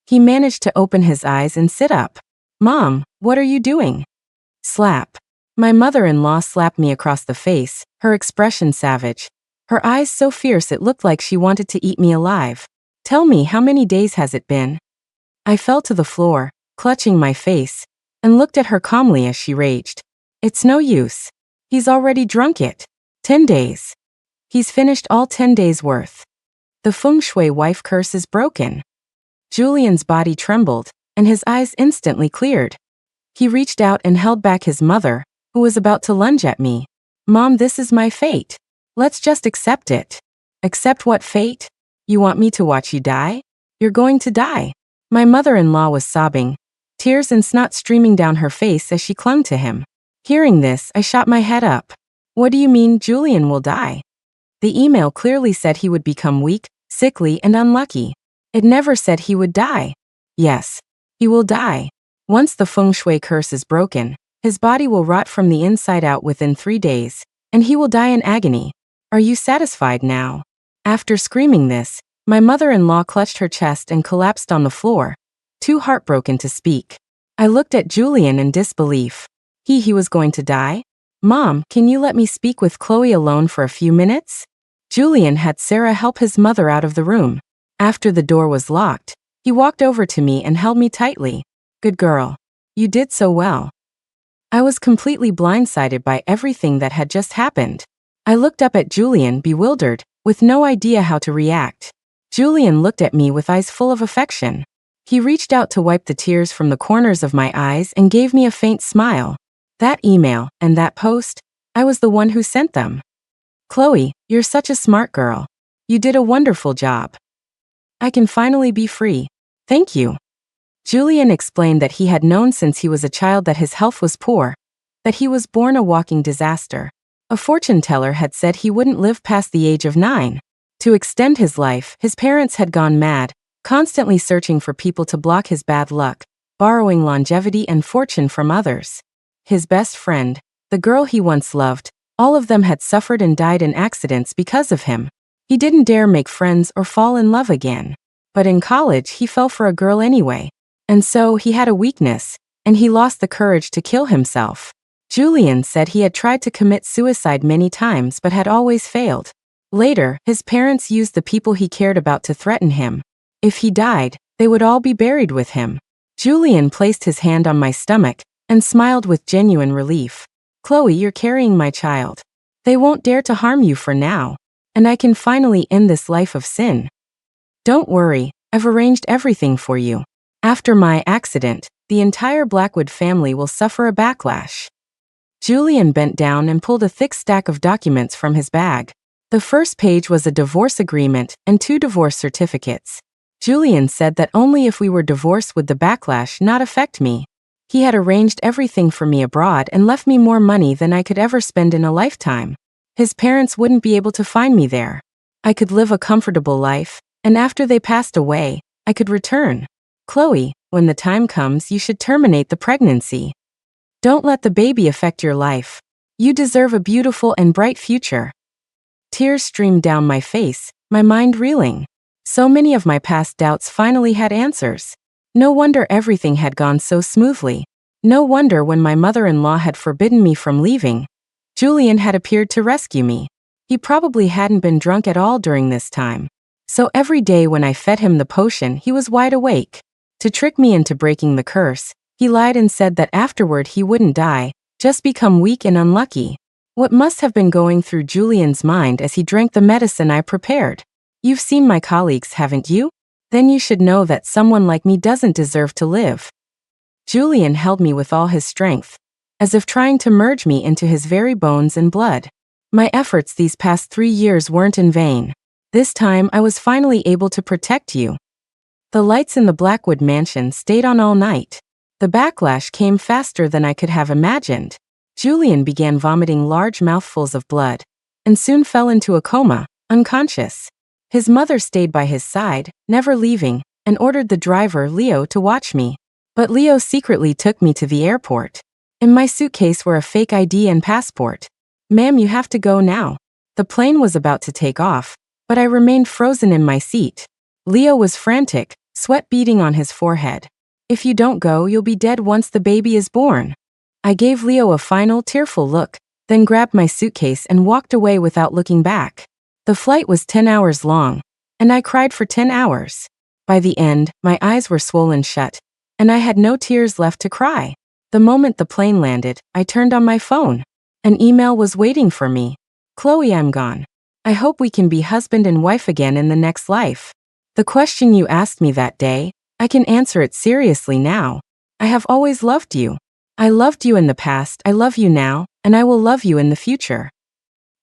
[SPEAKER 1] He managed to open his eyes and sit up. Mom, what are you doing? Slap. My mother-in-law slapped me across the face, her expression savage. Her eyes so fierce it looked like she wanted to eat me alive. Tell me, how many days has it been? I fell to the floor, clutching my face, and looked at her calmly as she raged. It's no use. He's already drunk it. 10 days. He's finished all 10 days worth. The feng shui wife curse is broken. Julian's body trembled, and his eyes instantly cleared. He reached out and held back his mother, who was about to lunge at me. Mom, this is my fate. Let's just accept it. Accept what fate? You want me to watch you die? You're going to die. My mother-in-law was sobbing, tears and snot streaming down her face as she clung to him. Hearing this, I shot my head up. What do you mean Julian will die? The email clearly said he would become weak, sickly, and unlucky. It never said he would die. Yes, he will die. Once the feng shui curse is broken, his body will rot from the inside out within 3 days, and he will die in agony. Are you satisfied now? After screaming this, my mother-in-law clutched her chest and collapsed on the floor, too heartbroken to speak. I looked at Julian in disbelief. He was going to die? Mom, can you let me speak with Chloe alone for a few minutes? Julian had Sarah help his mother out of the room. After the door was locked, he walked over to me and held me tightly. Good girl. You did so well. I was completely blindsided by everything that had just happened. I looked up at Julian, bewildered, with no idea how to react. Julian looked at me with eyes full of affection. He reached out to wipe the tears from the corners of my eyes and gave me a faint smile. That email and that post, I was the one who sent them. Chloe, you're such a smart girl. You did a wonderful job. I can finally be free. Thank you. Julian explained that he had known since he was a child that his health was poor, that he was born a walking disaster. A fortune teller had said he wouldn't live past the age of 9. To extend his life, his parents had gone mad, constantly searching for people to block his bad luck, borrowing longevity and fortune from others. His best friend, the girl he once loved, all of them had suffered and died in accidents because of him. He didn't dare make friends or fall in love again. But in college, he fell for a girl anyway. And so he had a weakness, and he lost the courage to kill himself. Julian said he had tried to commit suicide many times but had always failed. Later, his parents used the people he cared about to threaten him. If he died, they would all be buried with him. Julian placed his hand on my stomach and smiled with genuine relief. Chloe, you're carrying my child. They won't dare to harm you for now, and I can finally end this life of sin. Don't worry, I've arranged everything for you. After my accident, the entire Blackwood family will suffer a backlash. Julian bent down and pulled a thick stack of documents from his bag. The first page was a divorce agreement and 2 divorce certificates. Julian said that only if we were divorced would the backlash not affect me. He had arranged everything for me abroad and left me more money than I could ever spend in a lifetime. His parents wouldn't be able to find me there. I could live a comfortable life, and after they passed away, I could return. Chloe, when the time comes, you should terminate the pregnancy. Don't let the baby affect your life. You deserve a beautiful and bright future. Tears streamed down my face, my mind reeling. So many of my past doubts finally had answers. No wonder everything had gone so smoothly. No wonder when my mother-in-law had forbidden me from leaving, Julian had appeared to rescue me. He probably hadn't been drunk at all during this time. So every day when I fed him the potion, he was wide awake. To trick me into breaking the curse, he lied and said that afterward he wouldn't die, just become weak and unlucky. What must have been going through Julian's mind as he drank the medicine I prepared? You've seen my colleagues, haven't you? Then you should know that someone like me doesn't deserve to live. Julian held me with all his strength, as if trying to merge me into his very bones and blood. My efforts these past 3 years weren't in vain. This time I was finally able to protect you. The lights in the Blackwood mansion stayed on all night. The backlash came faster than I could have imagined. Julian began vomiting large mouthfuls of blood and soon fell into a coma, unconscious. His mother stayed by his side, never leaving, and ordered the driver, Leo, to watch me. But Leo secretly took me to the airport. In my suitcase were a fake ID and passport. "Ma'am, you have to go now." The plane was about to take off, but I remained frozen in my seat. Leo was frantic, sweat beading on his forehead. "If you don't go, you'll be dead once the baby is born." I gave Leo a final, tearful look, then grabbed my suitcase and walked away without looking back. The flight was 10 hours long, and I cried for 10 hours. By the end, my eyes were swollen shut, and I had no tears left to cry. The moment the plane landed, I turned on my phone. An email was waiting for me. "Chloe, I'm gone. I hope we can be husband and wife again in the next life. The question you asked me that day, I can answer it seriously now. I have always loved you. I loved you in the past, I love you now, and I will love you in the future."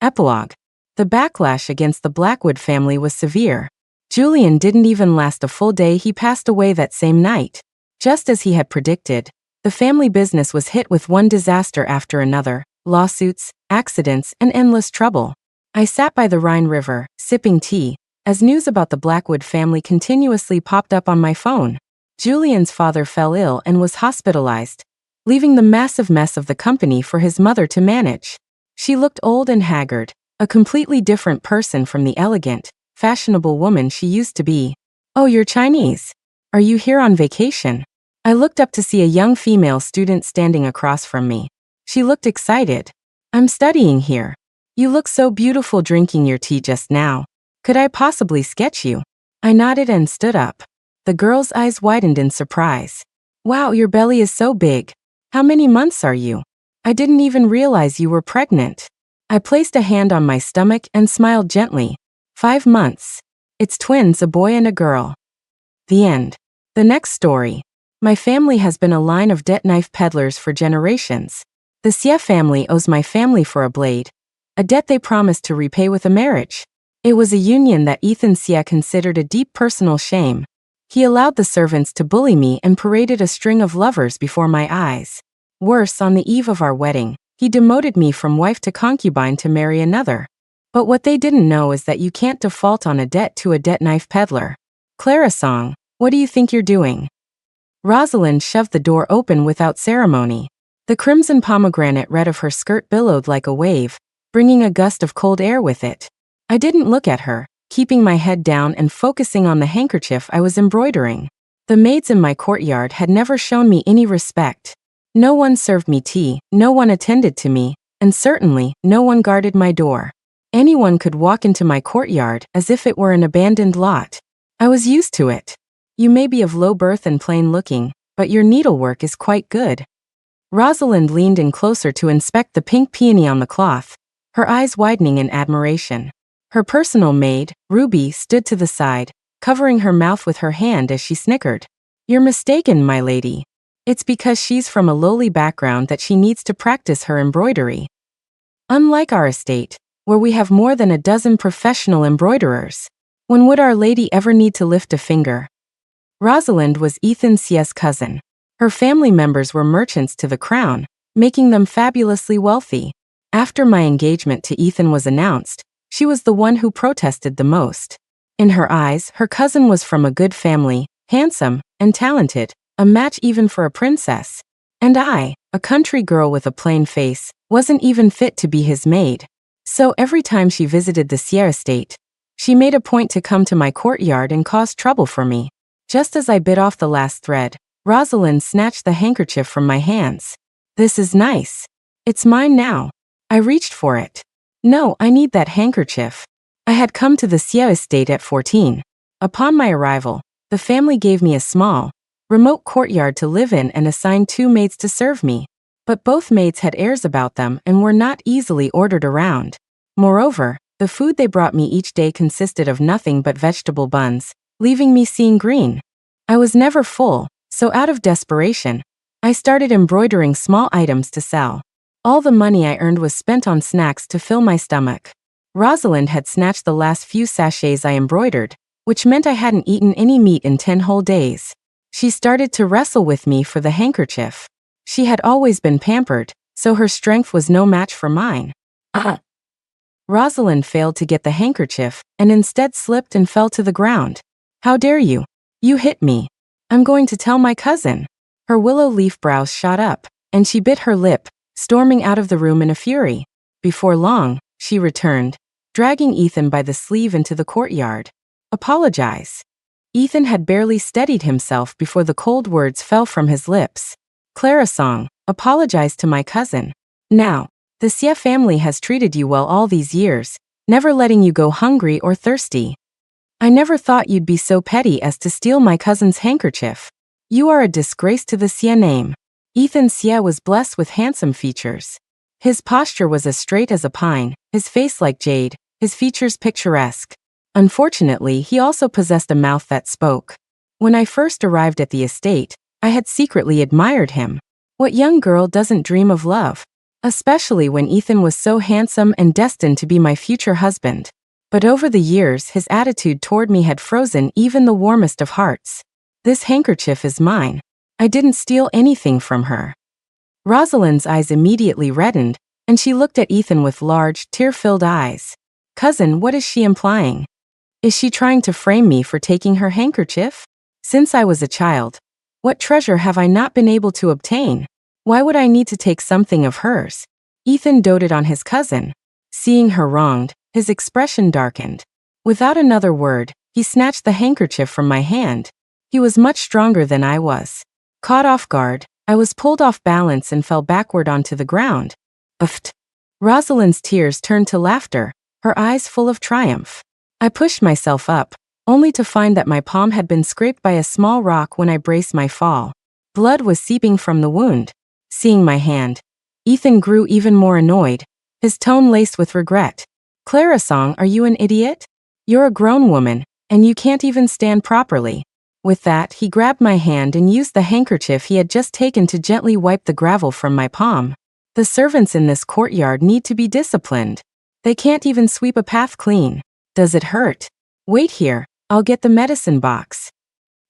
[SPEAKER 1] Epilogue. The backlash against the Blackwood family was severe. Julian didn't even last a full day. He passed away that same night. Just as he had predicted, the family business was hit with one disaster after another: lawsuits, accidents, and endless trouble. I sat by the Rhine River, sipping tea, as news about the Blackwood family continuously popped up on my phone. Julian's father fell ill and was hospitalized, leaving the massive mess of the company for his mother to manage. She looked old and haggard, a completely different person from the elegant, fashionable woman she used to be. "Oh, you're Chinese. Are you here on vacation?" I looked up to see a young female student standing across from me. She looked excited. "I'm studying here. You look so beautiful drinking your tea just now. Could I possibly sketch you?" I nodded and stood up. The girl's eyes widened in surprise. "Wow, your belly is so big. How many months are you? I didn't even realize you were pregnant." I placed a hand on my stomach and smiled gently. 5 months. It's twins, a boy and a girl." The end. The next story. My family has been a line of debt knife peddlers for generations. The Xie family owes my family for a blade, a debt they promised to repay with a marriage. It was a union that Ethan Xie considered a deep personal shame. He allowed the servants to bully me and paraded a string of lovers before my eyes. Worse, on the eve of our wedding, he demoted me from wife to concubine to marry another. But what they didn't know is that you can't default on a debt to a debt knife peddler. "Clara Song, what do you think you're doing?" Rosalind shoved the door open without ceremony. The crimson pomegranate red of her skirt billowed like a wave, bringing a gust of cold air with it. I didn't look at her, keeping my head down and focusing on the handkerchief I was embroidering. The maids in my courtyard had never shown me any respect. No one served me tea, no one attended to me, and certainly, no one guarded my door. Anyone could walk into my courtyard as if it were an abandoned lot. I was used to it. "You may be of low birth and plain looking, but your needlework is quite good." Rosalind leaned in closer to inspect the pink peony on the cloth, her eyes widening in admiration. Her personal maid, Ruby, stood to the side, covering her mouth with her hand as she snickered. "You're mistaken, my lady. It's because she's from a lowly background that she needs to practice her embroidery. Unlike our estate, where we have more than a dozen professional embroiderers, when would Our Lady ever need to lift a finger?" Rosalind was Ethan Xie's cousin. Her family members were merchants to the crown, making them fabulously wealthy. After my engagement to Ethan was announced, she was the one who protested the most. In her eyes, her cousin was from a good family, handsome and talented, a match even for a princess. And I, a country girl with a plain face, wasn't even fit to be his maid. So every time she visited the Xie estate, she made a point to come to my courtyard and cause trouble for me. Just as I bit off the last thread, Rosalind snatched the handkerchief from my hands. "This is nice. It's mine now." I reached for it. "No, I need that handkerchief." I had come to the Xie estate at 14. Upon my arrival, the family gave me a small, remote courtyard to live in and assigned 2 maids to serve me. But both maids had airs about them and were not easily ordered around. Moreover, the food they brought me each day consisted of nothing but vegetable buns, leaving me seeing green. I was never full, so out of desperation, I started embroidering small items to sell. All the money I earned was spent on snacks to fill my stomach. Rosalind had snatched the last few sachets I embroidered, which meant I hadn't eaten any meat in 10 whole days. She started to wrestle with me for the handkerchief. She had always been pampered, so her strength was no match for mine. Rosalind failed to get the handkerchief and instead slipped and fell to the ground. How dare you? You hit me. I'm going to tell my cousin. Her willow leaf brows shot up, and she bit her lip, storming out of the room in a fury. Before long, she returned, dragging Ethan by the sleeve into the courtyard. Apologize. Ethan had barely steadied himself before the cold words fell from his lips. Clara Song, apologize to my cousin. Now, the Xie family has treated you well all these years, never letting you go hungry or thirsty. I never thought you'd be so petty as to steal my cousin's handkerchief. You are a disgrace to the Xie name. Ethan Xie was blessed with handsome features. His posture was as straight as a pine, his face like jade, his features picturesque. Unfortunately, he also possessed a mouth that spoke. When I first arrived at the estate, I had secretly admired him. What young girl doesn't dream of love? Especially when Ethan was so handsome and destined to be my future husband. But over the years, his attitude toward me had frozen even the warmest of hearts. This handkerchief is mine. I didn't steal anything from her. Rosalind's eyes immediately reddened, and she looked at Ethan with large, tear-filled eyes. Cousin, what is she implying? Is she trying to frame me for taking her handkerchief? Since I was a child, what treasure have I not been able to obtain? Why would I need to take something of hers? Ethan doted on his cousin. Seeing her wronged, his expression darkened. Without another word, he snatched the handkerchief from my hand. He was much stronger than I was. Caught off guard, I was pulled off balance and fell backward onto the ground. Uffed. Rosalind's tears turned to laughter, her eyes full of triumph. I pushed myself up, only to find that my palm had been scraped by a small rock when I braced my fall. Blood was seeping from the wound. Seeing my hand, Ethan grew even more annoyed, his tone laced with regret. Clara Song, are you an idiot? You're a grown woman, and you can't even stand properly. With that, he grabbed my hand and used the handkerchief he had just taken to gently wipe the gravel from my palm. The servants in this courtyard need to be disciplined. They can't even sweep a path clean. Does it hurt? Wait here, I'll get the medicine box.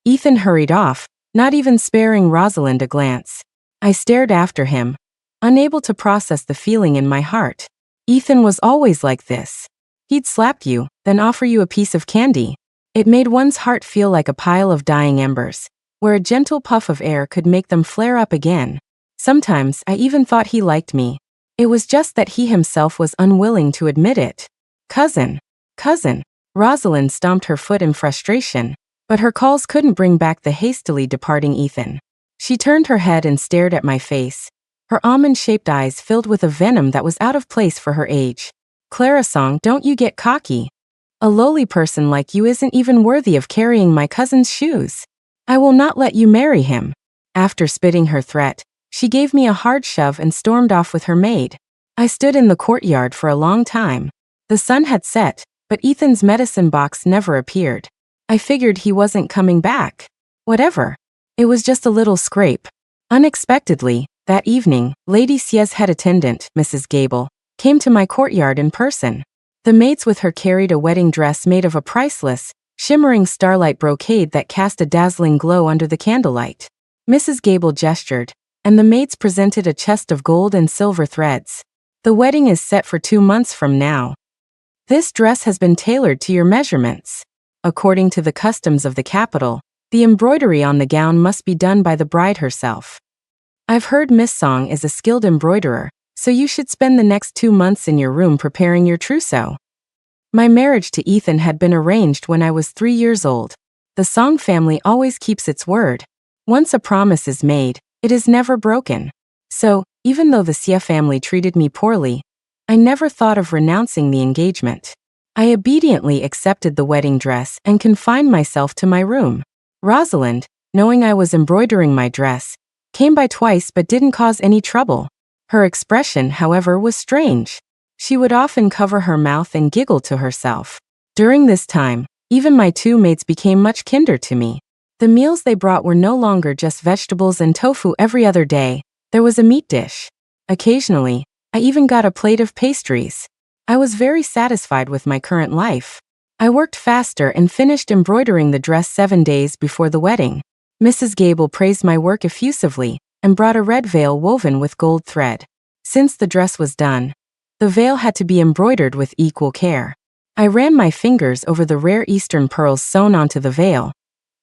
[SPEAKER 1] Ethan hurried off, not even sparing Rosalind a glance. I stared after him, unable to process the feeling in my heart. Ethan was always like this. He'd slap you, then offer you a piece of candy. It made one's heart feel like a pile of dying embers, where a gentle puff of air could make them flare up again. Sometimes I even thought he liked me. It was just that he himself was unwilling to admit it. Cousin. Rosalind stomped her foot in frustration, but her calls couldn't bring back the hastily departing Ethan. She turned her head and stared at my face, her almond-shaped eyes filled with a venom that was out of place for her age. Clara Song, don't you get cocky. A lowly person like you isn't even worthy of carrying my cousin's shoes. I will not let you marry him. After spitting her threat, she gave me a hard shove and stormed off with her maid. I stood in the courtyard for a long time. The sun had set, but Ethan's medicine box never appeared. I figured he wasn't coming back. Whatever. It was just a little scrape. Unexpectedly, that evening, Lady Xie's head attendant, Mrs. Gable, came to my courtyard in person. The maids with her carried a wedding dress made of a priceless, shimmering starlight brocade that cast a dazzling glow under the candlelight. Mrs. Gable gestured, and the maids presented a chest of gold and silver threads. The wedding is set for 2 months from now. This dress has been tailored to your measurements. According to the customs of the capital, the embroidery on the gown must be done by the bride herself. I've heard Miss Song is a skilled embroiderer, so you should spend the next 2 months in your room preparing your trousseau. My marriage to Ethan had been arranged when I was 3 years old. The Song family always keeps its word. Once a promise is made, it is never broken. So, even though the Xie family treated me poorly, I never thought of renouncing the engagement. I obediently accepted the wedding dress and confined myself to my room. Rosalind, knowing I was embroidering my dress, came by twice but didn't cause any trouble. Her expression, however, was strange. She would often cover her mouth and giggle to herself. During this time, even my 2 maids became much kinder to me. The meals they brought were no longer just vegetables and tofu every other day. There was a meat dish. Occasionally, I even got a plate of pastries. I was very satisfied with my current life. I worked faster and finished embroidering the dress 7 days before the wedding. Mrs. Gable praised my work effusively and brought a red veil woven with gold thread. Since the dress was done, the veil had to be embroidered with equal care. I ran my fingers over the rare Eastern pearls sewn onto the veil,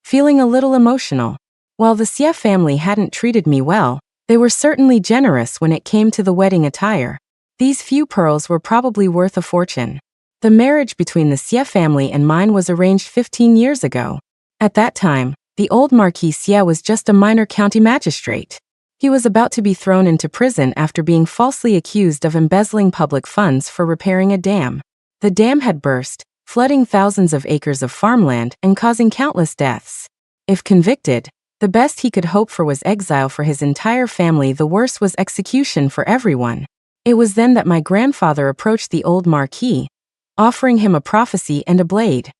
[SPEAKER 1] feeling a little emotional. While the Xie family hadn't treated me well, they were certainly generous when it came to the wedding attire. These few pearls were probably worth a fortune. The marriage between the Xie family and mine was arranged 15 years ago. At that time, the old Marquis Xie was just a minor county magistrate. He was about to be thrown into prison after being falsely accused of embezzling public funds for repairing a dam. The dam had burst, flooding thousands of acres of farmland and causing countless deaths. If convicted, the best he could hope for was exile for his entire family. The worst was execution for everyone. It was then that my grandfather approached the old Marquis, offering him a prophecy and a blade.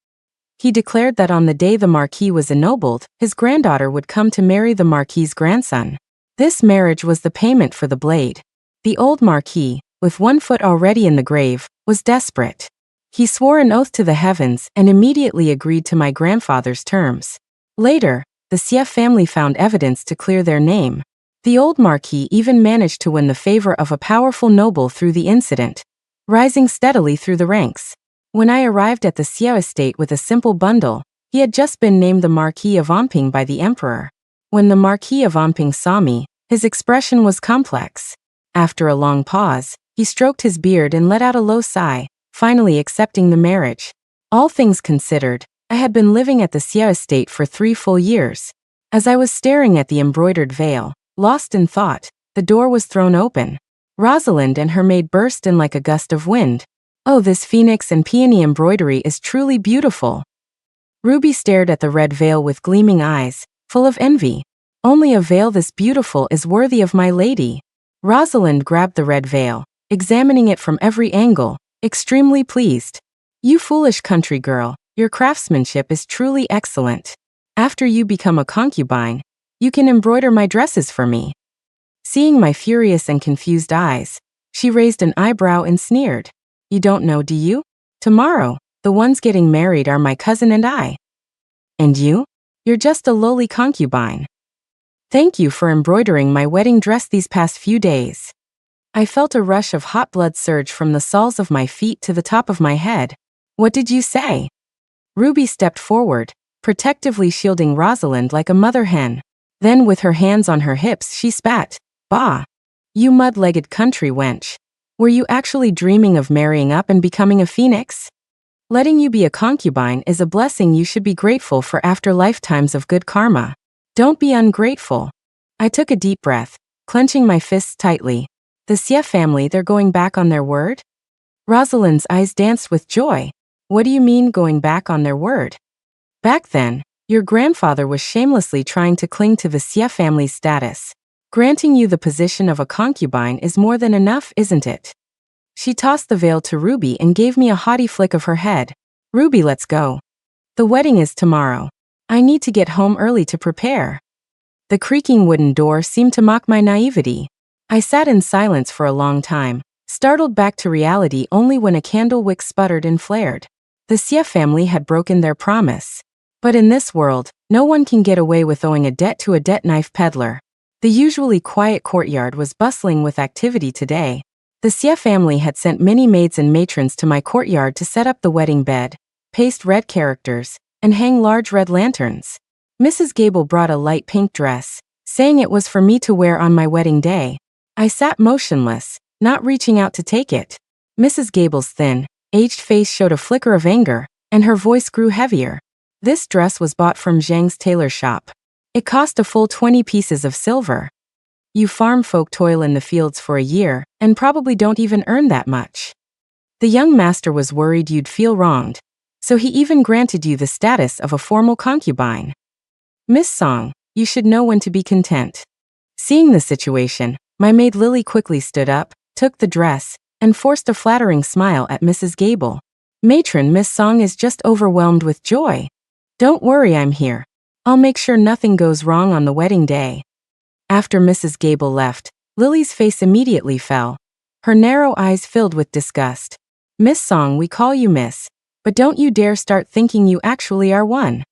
[SPEAKER 1] He declared that on the day the Marquis was ennobled, his granddaughter would come to marry the Marquis's grandson. This marriage was the payment for the blade. The old Marquis, with one foot already in the grave, was desperate. He swore an oath to the heavens and immediately agreed to my grandfather's terms. Later, the Xie family found evidence to clear their name. The old Marquis even managed to win the favor of a powerful noble through the incident, rising steadily through the ranks. When I arrived at the Xie estate with a simple bundle, he had just been named the Marquis of Anping by the emperor. When the Marquis of Anping saw me, his expression was complex. After a long pause, he stroked his beard and let out a low sigh, finally accepting the marriage. All things considered, I had been living at the Xie estate for 3 full years. As I was staring at the embroidered veil, lost in thought, the door was thrown open. Rosalind and her maid burst in like a gust of wind. "Oh, this phoenix and peony embroidery is truly beautiful." Ruby stared at the red veil with gleaming eyes, full of envy. "Only a veil this beautiful is worthy of my lady." Rosalind grabbed the red veil, examining it from every angle, extremely pleased. "You foolish country girl, your craftsmanship is truly excellent. After you become a concubine, you can embroider my dresses for me." Seeing my furious and confused eyes, she raised an eyebrow and sneered. "You don't know, do you? Tomorrow, the ones getting married are my cousin and I. And you? You're just a lowly concubine. Thank you for embroidering my wedding dress these past few days." I felt a rush of hot blood surge from the soles of my feet to the top of my head. "What did you say?" Ruby stepped forward, protectively shielding Rosalind like a mother hen. Then with her hands on her hips she spat. "Bah! You mud-legged country wench. Were you actually dreaming of marrying up and becoming a phoenix? Letting you be a concubine is a blessing you should be grateful for after lifetimes of good karma. Don't be ungrateful." I took a deep breath, clenching my fists tightly. The Xie family, they're going back on their word? Rosalind's eyes danced with joy. "What do you mean going back on their word? Back then, your grandfather was shamelessly trying to cling to the Xie family's status. Granting you the position of a concubine is more than enough, isn't it?" She tossed the veil to Ruby and gave me a haughty flick of her head. "Ruby, let's go. The wedding is tomorrow. I need to get home early to prepare." The creaking wooden door seemed to mock my naivety. I sat in silence for a long time, startled back to reality only when a candle wick sputtered and flared. The Xie family had broken their promise. But in this world, no one can get away with owing a debt to a debt knife peddler. The usually quiet courtyard was bustling with activity today. The Xie family had sent many maids and matrons to my courtyard to set up the wedding bed, paste red characters, and hang large red lanterns. Mrs. Gable brought a light pink dress, saying it was for me to wear on my wedding day. I sat motionless, not reaching out to take it. Mrs. Gable's thin, aged face showed a flicker of anger, and her voice grew heavier. "This dress was bought from Zhang's tailor shop. It cost a full 20 pieces of silver. You farm folk toil in the fields for a year, and probably don't even earn that much. The young master was worried you'd feel wronged, so he even granted you the status of a formal concubine. Miss Song, you should know when to be content." Seeing the situation, my maid Lily quickly stood up, took the dress, and forced a flattering smile at Mrs. Gable. "Matron, Miss Song is just overwhelmed with joy. Don't worry, I'm here. I'll make sure nothing goes wrong on the wedding day." After Mrs. Gable left, Lily's face immediately fell. Her narrow eyes filled with disgust. "Miss Song, we call you Miss, but don't you dare start thinking you actually are one.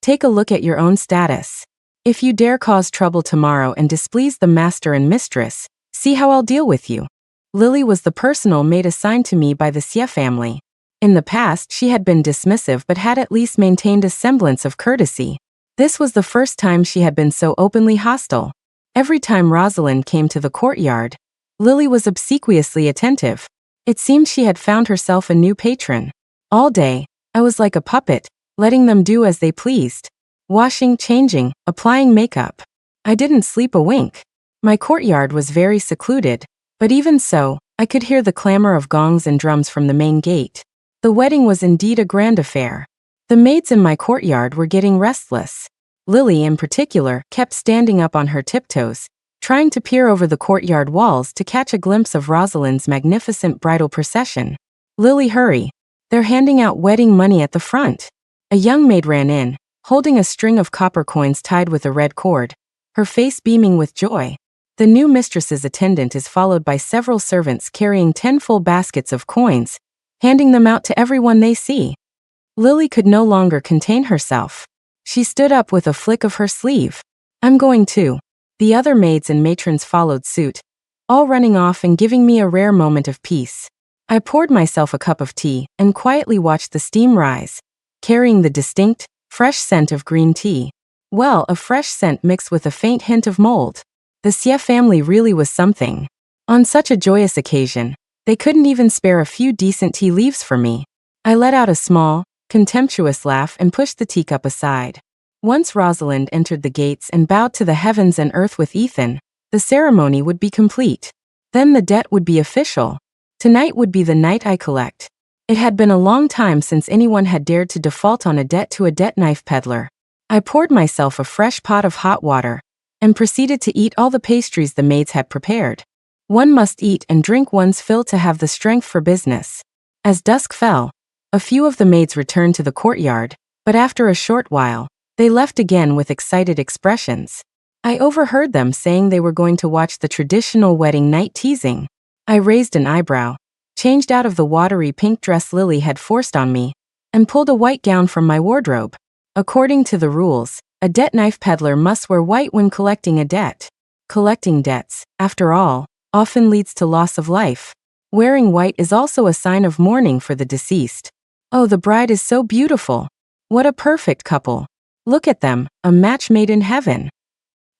[SPEAKER 1] Take a look at your own status. If you dare cause trouble tomorrow and displease the master and mistress, see how I'll deal with you. Lily was the personal maid assigned to me by the Xie family. In the past, she had been dismissive but had at least maintained a semblance of courtesy. This was the first time she had been so openly hostile. Every time Rosalind came to the courtyard, Lily was obsequiously attentive. It seemed she had found herself a new patron. All day, I was like a puppet, letting them do as they pleased. Washing, changing, applying makeup. I didn't sleep a wink. My courtyard was very secluded, but even so, I could hear the clamor of gongs and drums from the main gate. The wedding was indeed a grand affair. The maids in my courtyard were getting restless. Lily, in particular, kept standing up on her tiptoes, trying to peer over the courtyard walls to catch a glimpse of Rosalind's magnificent bridal procession. Lily, hurry. They're handing out wedding money at the front. A young maid ran in, holding a string of copper coins tied with a red cord, her face beaming with joy. The new mistress's attendant is followed by several servants carrying 10 full baskets of coins, handing them out to everyone they see. Lily could no longer contain herself. She stood up with a flick of her sleeve. I'm going too. The other maids and matrons followed suit, all running off and giving me a rare moment of peace. I poured myself a cup of tea and quietly watched the steam rise, carrying the distinct, fresh scent of green tea. Well, a fresh scent mixed with a faint hint of mold. The Xie family really was something. On such a joyous occasion, they couldn't even spare a few decent tea leaves for me. I let out a small, contemptuous laugh and pushed the teacup aside. Once Rosalind entered the gates and bowed to the heavens and earth with Ethan, the ceremony would be complete. Then the debt would be official. Tonight would be the night I collect. It had been a long time since anyone had dared to default on a debt to a debt knife peddler. I poured myself a fresh pot of hot water and proceeded to eat all the pastries the maids had prepared. One must eat and drink one's fill to have the strength for business. As dusk fell, a few of the maids returned to the courtyard, but after a short while, they left again with excited expressions. I overheard them saying they were going to watch the traditional wedding night teasing. I raised an eyebrow, changed out of the watery pink dress Lily had forced on me, and pulled a white gown from my wardrobe. According to the rules, a debt knife peddler must wear white when collecting a debt. Collecting debts, after all, often leads to loss of life. Wearing white is also a sign of mourning for the deceased. Oh, the bride is so beautiful. What a perfect couple. Look at them, a match made in heaven.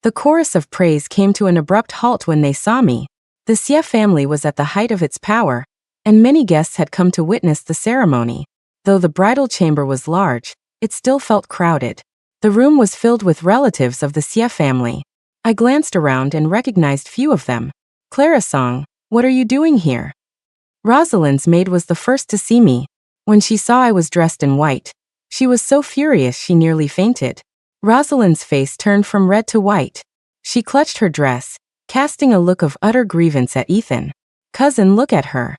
[SPEAKER 1] The chorus of praise came to an abrupt halt when they saw me. The Xie family was at the height of its power, and many guests had come to witness the ceremony. Though the bridal chamber was large, it still felt crowded. The room was filled with relatives of the Xie family. I glanced around and recognized few of them. Clara Song, what are you doing here? Rosalind's maid was the first to see me. When she saw I was dressed in white, she was so furious she nearly fainted. Rosalind's face turned from red to white. She clutched her dress, casting a look of utter grievance at Ethan. Cousin, look at her.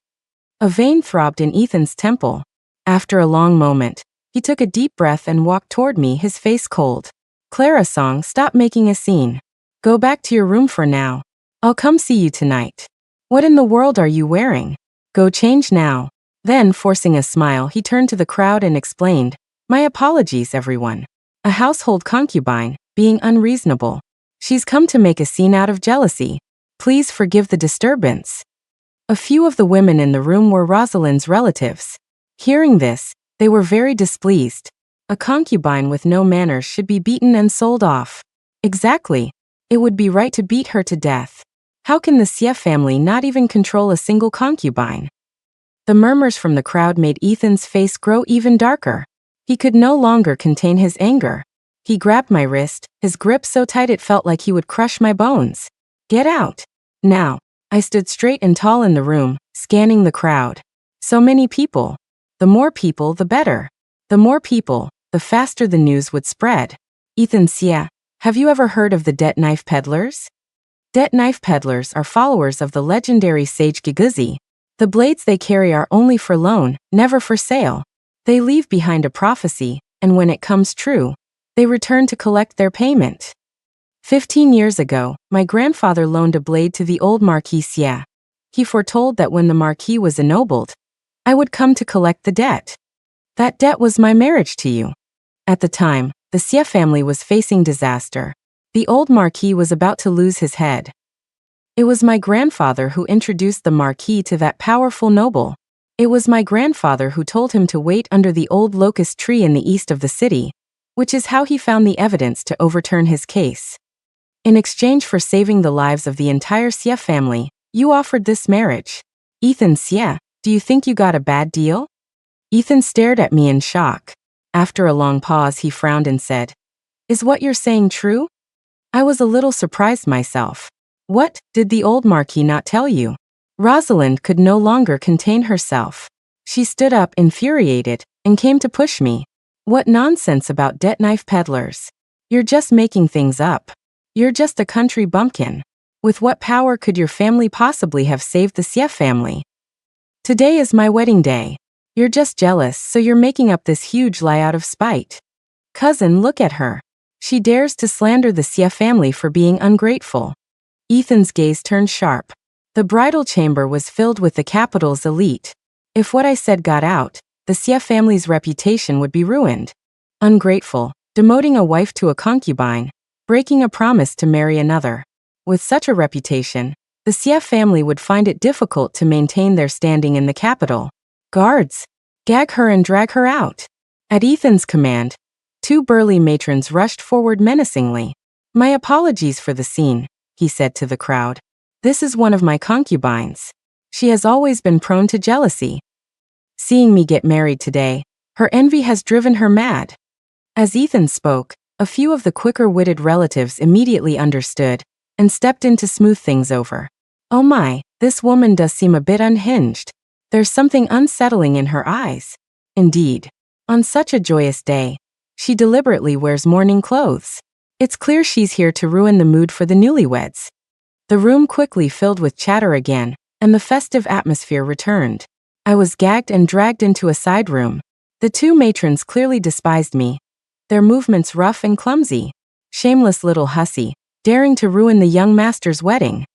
[SPEAKER 1] A vein throbbed in Ethan's temple. After a long moment, he took a deep breath and walked toward me, his face cold. Clara Song, stop making a scene. Go back to your room for now. I'll come see you tonight. What in the world are you wearing? Go change now. Then, forcing a smile, he turned to the crowd and explained, my apologies, everyone. A household concubine, being unreasonable. She's come to make a scene out of jealousy. Please forgive the disturbance. A few of the women in the room were Rosalind's relatives. Hearing this, they were very displeased. A concubine with no manners should be beaten and sold off. Exactly. It would be right to beat her to death. How can the Xie family not even control a single concubine? The murmurs from the crowd made Ethan's face grow even darker. He could no longer contain his anger. He grabbed my wrist, his grip so tight it felt like he would crush my bones. Get out. Now. I stood straight and tall in the room, scanning the crowd. So many people. The more people, the better. The more people, the faster the news would spread. Ethan Xie, have you ever heard of the debt knife peddlers? Debt knife peddlers are followers of the legendary sage Giguzi. The blades they carry are only for loan, never for sale. They leave behind a prophecy, and when it comes true, they return to collect their payment. 15 years ago, my grandfather loaned a blade to the old Marquis Xie. He foretold that when the Marquis was ennobled, I would come to collect the debt. That debt was my marriage to you. At the time, the Xie family was facing disaster. The old Marquis was about to lose his head. It was my grandfather who introduced the Marquis to that powerful noble. It was my grandfather who told him to wait under the old locust tree in the east of the city, which is how he found the evidence to overturn his case. In exchange for saving the lives of the entire Xie family, you offered this marriage. Ethan Xie, do you think you got a bad deal? Ethan stared at me in shock. After a long pause, he frowned and said, "Is what you're saying true?" I was a little surprised myself. What, did the old Marquis not tell you? Rosalind could no longer contain herself. She stood up infuriated and came to push me. What nonsense about debt knife peddlers. You're just making things up. You're just a country bumpkin. With what power could your family possibly have saved the Xie family? Today is my wedding day. You're just jealous, so you're making up this huge lie out of spite. Cousin, look at her. She dares to slander the Xie family for being ungrateful. Ethan's gaze turned sharp. The bridal chamber was filled with the capital's elite. If what I said got out, the Xie family's reputation would be ruined. Ungrateful, demoting a wife to a concubine, breaking a promise to marry another. With such a reputation, the Xie family would find it difficult to maintain their standing in the capital. Guards! Gag her and drag her out. At Ethan's command, 2 burly matrons rushed forward menacingly. My apologies for the scene, he said to the crowd. This is one of my concubines. She has always been prone to jealousy. Seeing me get married today, her envy has driven her mad. As Ethan spoke, a few of the quicker-witted relatives immediately understood and stepped in to smooth things over. Oh my, this woman does seem a bit unhinged. There's something unsettling in her eyes. Indeed, on such a joyous day, she deliberately wears mourning clothes. It's clear she's here to ruin the mood for the newlyweds. The room quickly filled with chatter again, and the festive atmosphere returned. I was gagged and dragged into a side room. The 2 matrons clearly despised me, their movements rough and clumsy. Shameless little hussy, daring to ruin the young master's wedding.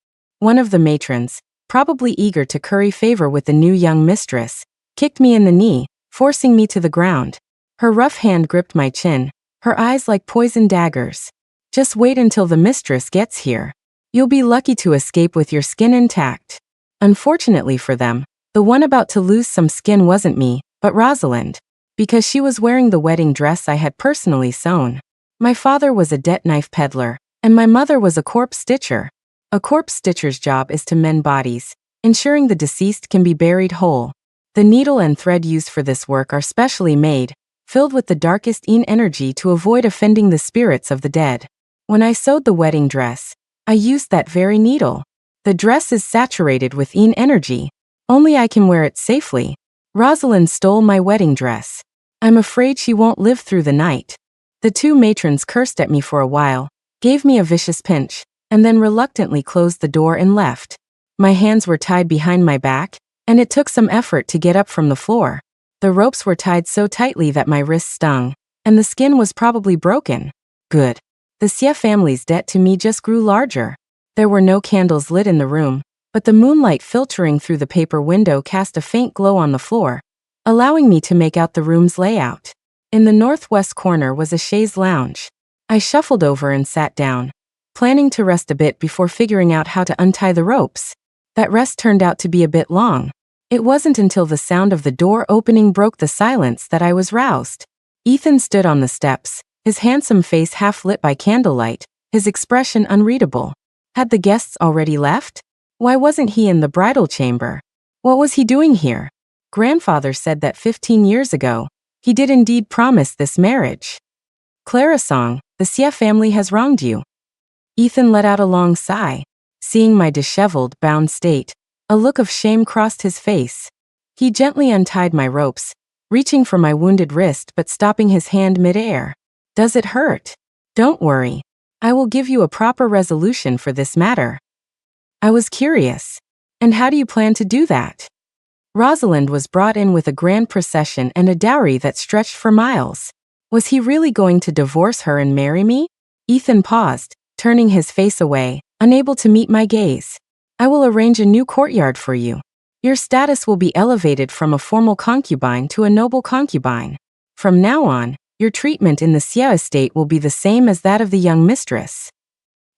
[SPEAKER 1] One of the matrons, probably eager to curry favor with the new young mistress, kicked me in the knee, forcing me to the ground. Her rough hand gripped my chin, her eyes like poisoned daggers. Just wait until the mistress gets here. You'll be lucky to escape with your skin intact. Unfortunately for them, the one about to lose some skin wasn't me, but Rosalind, because she was wearing the wedding dress I had personally sewn. My father was a debt knife peddler, and my mother was a corpse stitcher. A corpse stitcher's job is to mend bodies, ensuring the deceased can be buried whole. The needle and thread used for this work are specially made, filled with the darkest yin energy to avoid offending the spirits of the dead. When I sewed the wedding dress, I used that very needle. The dress is saturated with yin energy. Only I can wear it safely. Rosalind stole my wedding dress. I'm afraid she won't live through the night. The 2 matrons cursed at me for a while, gave me a vicious pinch, and then reluctantly closed the door and left. My hands were tied behind my back, and it took some effort to get up from the floor. The ropes were tied so tightly that my wrists stung, and the skin was probably broken. Good. The Xie family's debt to me just grew larger. There were no candles lit in the room, but the moonlight filtering through the paper window cast a faint glow on the floor, allowing me to make out the room's layout. In the northwest corner was a chaise lounge. I shuffled over and sat down, planning to rest a bit before figuring out how to untie the ropes. That rest turned out to be a bit long. It wasn't until the sound of the door opening broke the silence that I was roused. Ethan stood on the steps, his handsome face half lit by candlelight, his expression unreadable. Had the guests already left? Why wasn't he in the bridal chamber? What was he doing here? Grandfather said that 15 years ago, he did indeed promise this marriage. Clara Song, the Xie family has wronged you. Ethan let out a long sigh. Seeing my disheveled, bound state, a look of shame crossed his face. He gently untied my ropes, reaching for my wounded wrist but stopping his hand mid-air. Does it hurt? Don't worry. I will give you a proper resolution for this matter. I was curious. And how do you plan to do that? Rosalind was brought in with a grand procession and a dowry that stretched for miles. Was he really going to divorce her and marry me? Ethan paused, turning his face away, unable to meet my gaze. I will arrange a new courtyard for you. Your status will be elevated from a formal concubine to a noble concubine. From now on, your treatment in the Xie estate will be the same as that of the young mistress.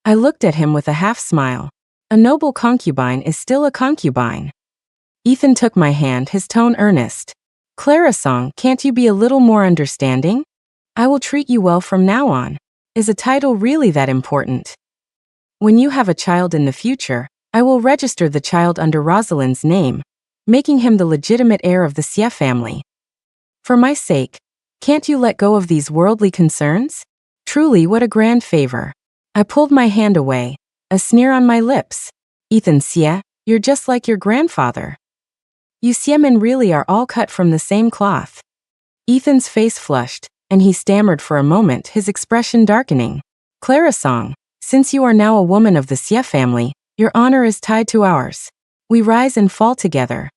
[SPEAKER 1] I looked at him with a half-smile. A noble concubine is still a concubine. Ethan took my hand, his tone earnest. Clara Song, can't you be a little more understanding? I will treat you well from now on. Is a title really that important? When you have a child in the future, I will register the child under Rosalind's name, making him the legitimate heir of the Xie family. For my sake, can't you let go of these worldly concerns? Truly, what a grand favor. I pulled my hand away, a sneer on my lips. Ethan Xie, you're just like your grandfather. You Xiemen really are all cut from the same cloth. Ethan's face flushed, and he stammered for a moment, his expression darkening. Clara Song, since you are now a woman of the Xie family, your honor is tied to ours. We rise and fall together.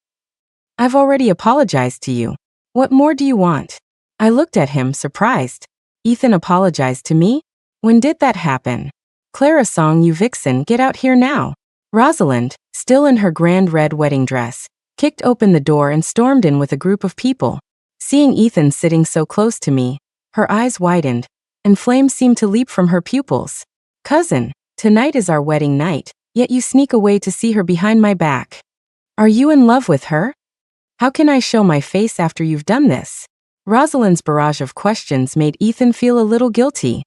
[SPEAKER 1] I've already apologized to you. What more do you want? I looked at him, surprised. Ethan apologized to me? When did that happen? Clara Song, you vixen, get out here now. Rosalind, still in her grand red wedding dress, kicked open the door and stormed in with a group of people. Seeing Ethan sitting so close to me, her eyes widened, and flames seemed to leap from her pupils. Cousin, tonight is our wedding night, yet you sneak away to see her behind my back. Are you in love with her? How can I show my face after you've done this? Rosalind's barrage of questions made Ethan feel a little guilty.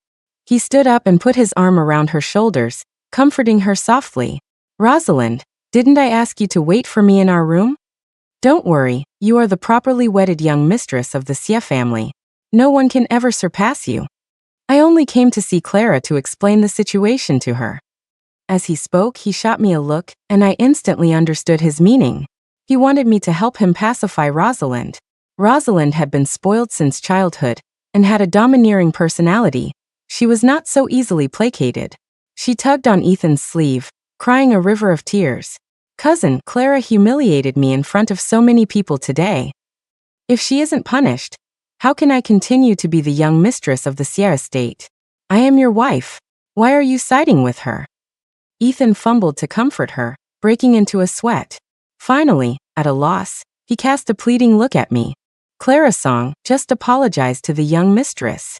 [SPEAKER 1] He stood up and put his arm around her shoulders, comforting her softly. Rosalind, didn't I ask you to wait for me in our room? Don't worry, you are the properly wedded young mistress of the Xie family. No one can ever surpass you. I only came to see Clara to explain the situation to her. As he spoke, he shot me a look, and I instantly understood his meaning. He wanted me to help him pacify Rosalind. Rosalind had been spoiled since childhood, and had a domineering personality. She was not so easily placated. She tugged on Ethan's sleeve, crying a river of tears. Cousin, Clara humiliated me in front of so many people today. If she isn't punished, how can I continue to be the young mistress of the Xie estate? I am your wife. Why are you siding with her? Ethan fumbled to comfort her, breaking into a sweat. Finally, at a loss, he cast a pleading look at me. Clara Song, just apologize to the young mistress.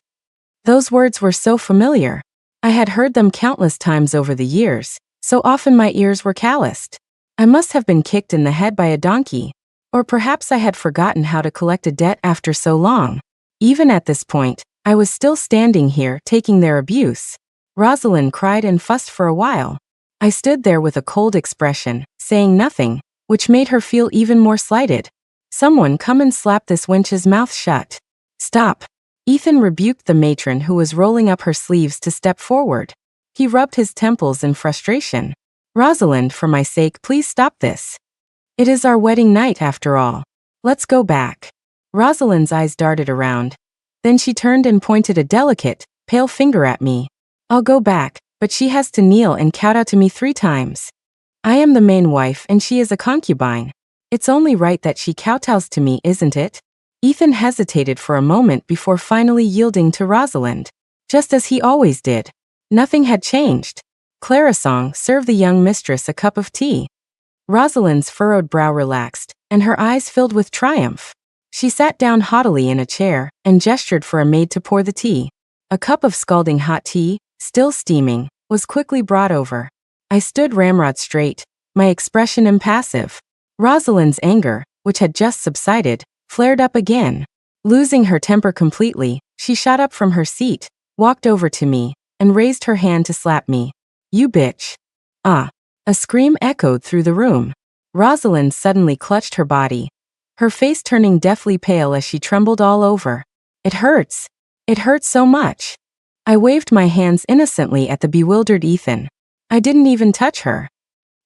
[SPEAKER 1] Those words were so familiar. I had heard them countless times over the years, so often my ears were calloused. I must have been kicked in the head by a donkey, or perhaps I had forgotten how to collect a debt after so long. Even at this point, I was still standing here taking their abuse. Rosalind cried and fussed for a while. I stood there with a cold expression, saying nothing, which made her feel even more slighted. Someone come and slap this wench's mouth shut. Stop. Ethan rebuked the matron who was rolling up her sleeves to step forward. He rubbed his temples in frustration. Rosalind, for my sake, please stop this. It is our wedding night after all. Let's go back. Rosalind's eyes darted around. Then she turned and pointed a delicate, pale finger at me. I'll go back, but she has to kneel and kowtow to me 3 times. I am the main wife and she is a concubine. It's only right that she kowtows to me, isn't it? Ethan hesitated for a moment before finally yielding to Rosalind. Just as he always did. Nothing had changed. Clara Song, serve the young mistress a cup of tea. Rosalind's furrowed brow relaxed, and her eyes filled with triumph. She sat down haughtily in a chair, and gestured for a maid to pour the tea. A cup of scalding hot tea, still steaming, was quickly brought over. I stood ramrod straight, my expression impassive. Rosalind's anger, which had just subsided, flared up again. Losing her temper completely, she shot up from her seat, walked over to me, and raised her hand to slap me. You bitch. Ah. A scream echoed through the room. Rosalind suddenly clutched her body, her face turning deathly pale as she trembled all over. It hurts. It hurts so much. I waved my hands innocently at the bewildered Ethan. I didn't even touch her.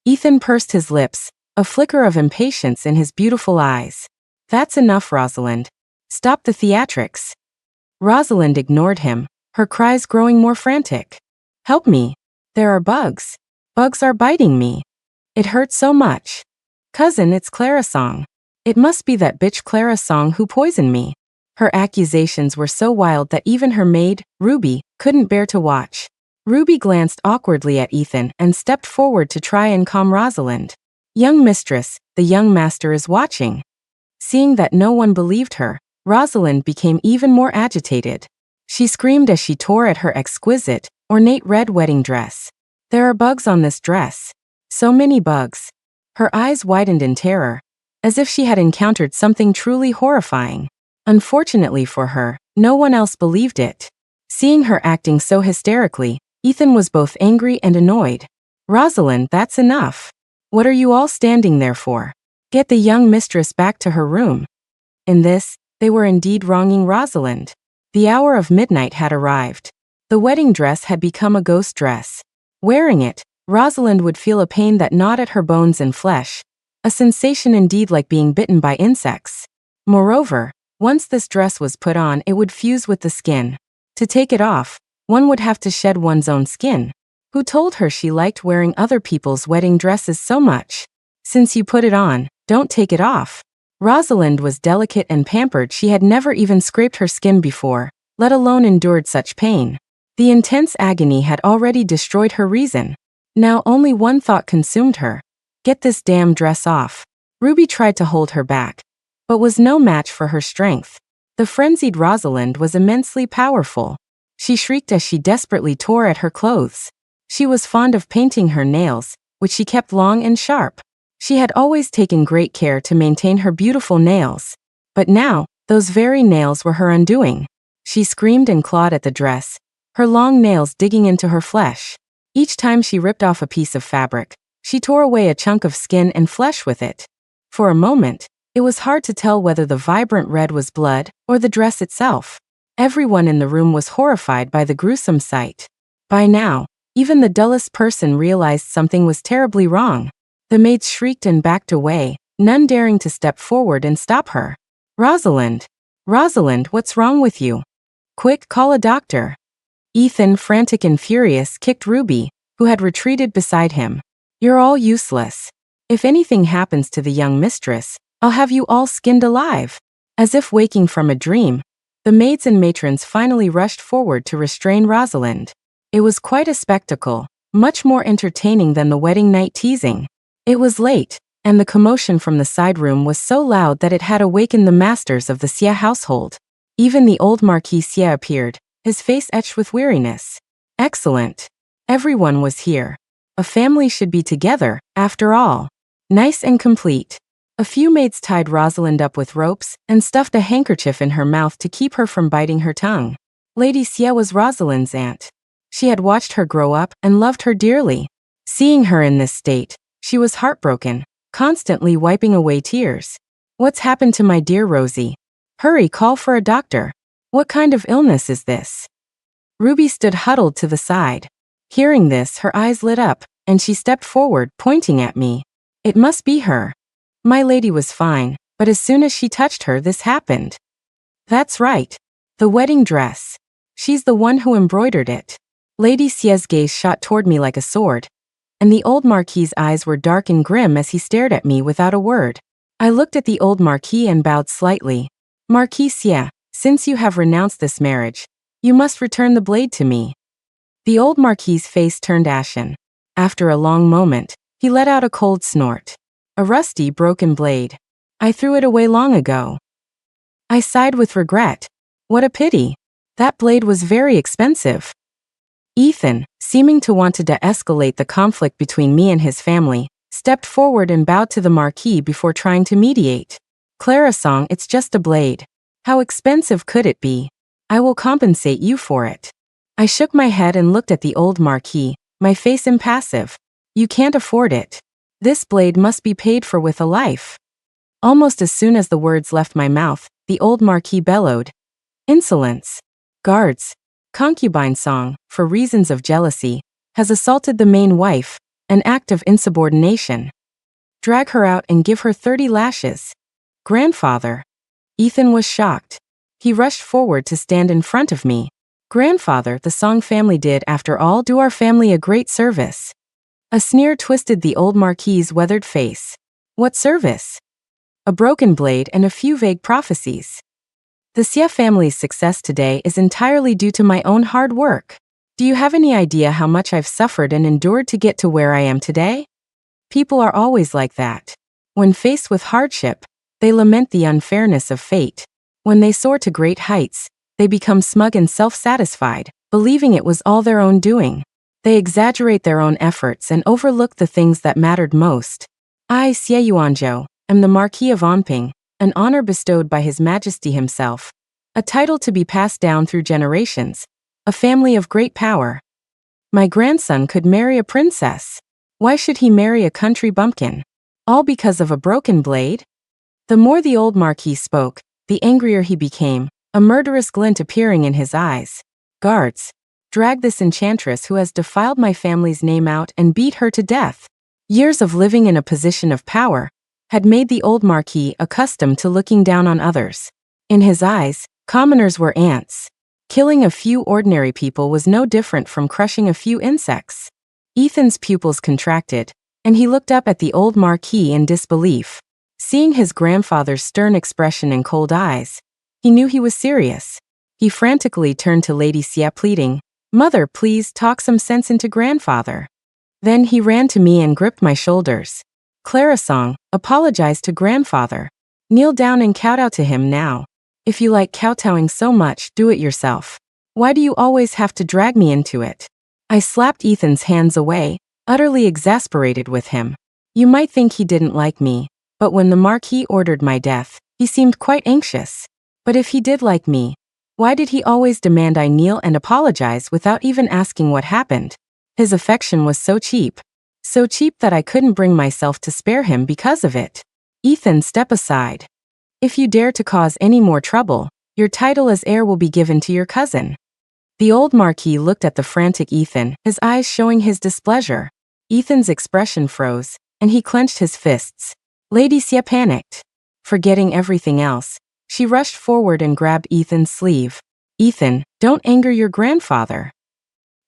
[SPEAKER 1] Ethan pursed his lips, a flicker of impatience in his beautiful eyes. That's enough, Rosalind. Stop the theatrics. Rosalind ignored him, her cries growing more frantic. Help me. There are bugs. Bugs are biting me. It hurts so much. Cousin, it's Clara Song. It must be that bitch Clara Song who poisoned me. Her accusations were so wild that even her maid, Ruby, couldn't bear to watch. Ruby glanced awkwardly at Ethan and stepped forward to try and calm Rosalind. Young mistress, the young master is watching. Seeing that no one believed her, Rosalind became even more agitated. She screamed as she tore at her exquisite, ornate red wedding dress. There are bugs on this dress. So many bugs. Her eyes widened in terror, as if she had encountered something truly horrifying. Unfortunately for her, no one else believed it. Seeing her acting so hysterically, Ethan was both angry and annoyed. Rosalind, that's enough. What are you all standing there for? Get the young mistress back to her room. In this, they were indeed wronging Rosalind. The hour of midnight had arrived. The wedding dress had become a ghost dress. Wearing it, Rosalind would feel a pain that gnawed at her bones and flesh, a sensation indeed like being bitten by insects. Moreover, once this dress was put on, it would fuse with the skin. To take it off, one would have to shed one's own skin. Who told her she liked wearing other people's wedding dresses so much? Since you put it on, don't take it off. Rosalind was delicate and pampered. She had never even scraped her skin before, let alone endured such pain. The intense agony had already destroyed her reason. Now only one thought consumed her. Get this damn dress off. Ruby tried to hold her back, but was no match for her strength. The frenzied Rosalind was immensely powerful. She shrieked as she desperately tore at her clothes. She was fond of painting her nails, which she kept long and sharp. She had always taken great care to maintain her beautiful nails. But now, those very nails were her undoing. She screamed and clawed at the dress, her long nails digging into her flesh. Each time she ripped off a piece of fabric, she tore away a chunk of skin and flesh with it. For a moment, it was hard to tell whether the vibrant red was blood or the dress itself. Everyone in the room was horrified by the gruesome sight. By now, even the dullest person realized something was terribly wrong. The maids shrieked and backed away, none daring to step forward and stop her. Rosalind! Rosalind, what's wrong with you? Quick, call a doctor. Ethan, frantic and furious, kicked Ruby, who had retreated beside him. You're all useless. If anything happens to the young mistress, I'll have you all skinned alive. As if waking from a dream, the maids and matrons finally rushed forward to restrain Rosalind. It was quite a spectacle, much more entertaining than the wedding night teasing. It was late, and the commotion from the side room was so loud that it had awakened the masters of the Xie household. Even the old Marquis Xie appeared, his face etched with weariness. Excellent. Everyone was here. A family should be together, after all. Nice and complete. A few maids tied Rosalind up with ropes and stuffed a handkerchief in her mouth to keep her from biting her tongue. Lady Xie was Rosalind's aunt. She had watched her grow up and loved her dearly. Seeing her in this state, she was heartbroken, constantly wiping away tears. What's happened to my dear Rosie? Hurry, call for a doctor. What kind of illness is this? Ruby stood huddled to the side. Hearing this, her eyes lit up, and she stepped forward, pointing at me. It must be her. My lady was fine, but as soon as she touched her, this happened. That's right. The wedding dress. She's the one who embroidered it. Lady Xie's gaze shot toward me like a sword, and the old Marquis's eyes were dark and grim as he stared at me without a word. I looked at the old Marquis and bowed slightly. Marquis Xie, since you have renounced this marriage, you must return the blade to me. The old Marquis's face turned ashen. After a long moment, he let out a cold snort. A rusty, broken blade. I threw it away long ago. I sighed with regret. What a pity. That blade was very expensive. Ethan, seeming to want to de-escalate the conflict between me and his family, stepped forward and bowed to the Marquis before trying to mediate. Clarasong, it's just a blade. How expensive could it be? I will compensate you for it. I shook my head and looked at the old Marquis, my face impassive. You can't afford it. This blade must be paid for with a life. Almost as soon as the words left my mouth, the old Marquis bellowed. Insolence. Guards. Concubine Song, for reasons of jealousy, has assaulted the main wife, an act of insubordination. Drag her out and give her 30 lashes. Grandfather. Ethan was shocked. He rushed forward to stand in front of me. Grandfather, the Song family did, after all, do our family a great service. A sneer twisted the old Marquis's weathered face. What service? A broken blade and a few vague prophecies. The Xie family's success today is entirely due to my own hard work. Do you have any idea how much I've suffered and endured to get to where I am today? People are always like that. When faced with hardship, they lament the unfairness of fate. When they soar to great heights, they become smug and self-satisfied, believing it was all their own doing. They exaggerate their own efforts and overlook the things that mattered most. I, Xie Yuanzhou, am the Marquis of Anping, an honor bestowed by His Majesty himself, a title to be passed down through generations, a family of great power. My grandson could marry a princess. Why should he marry a country bumpkin? All because of a broken blade? The more the old Marquis spoke, the angrier he became, a murderous glint appearing in his eyes. Guards, drag this enchantress who has defiled my family's name out and beat her to death. Years of living in a position of power had made the old Marquis accustomed to looking down on others. In his eyes, commoners were ants. Killing a few ordinary people was no different from crushing a few insects. Ethan's pupils contracted, and he looked up at the old Marquis in disbelief. Seeing his grandfather's stern expression and cold eyes, he knew he was serious. He frantically turned to Lady Xie pleading, "Mother, please talk some sense into grandfather." Then he ran to me and gripped my shoulders. "Clarasong, apologize to grandfather. Kneel down and kowtow to him now. If you like kowtowing so much, do it yourself. Why do you always have to drag me into it?" I slapped Ethan's hands away, utterly exasperated with him. You might think he didn't like me, but when the Marquis ordered my death, he seemed quite anxious. But if he did like me, why did he always demand I kneel and apologize without even asking what happened? His affection was so cheap that I couldn't bring myself to spare him because of it. "Ethan, step aside. If you dare to cause any more trouble, your title as heir will be given to your cousin." The old Marquis looked at the frantic Ethan, his eyes showing his displeasure. Ethan's expression froze, and he clenched his fists. Lady Xie panicked. Forgetting everything else, she rushed forward and grabbed Ethan's sleeve. "Ethan, don't anger your grandfather."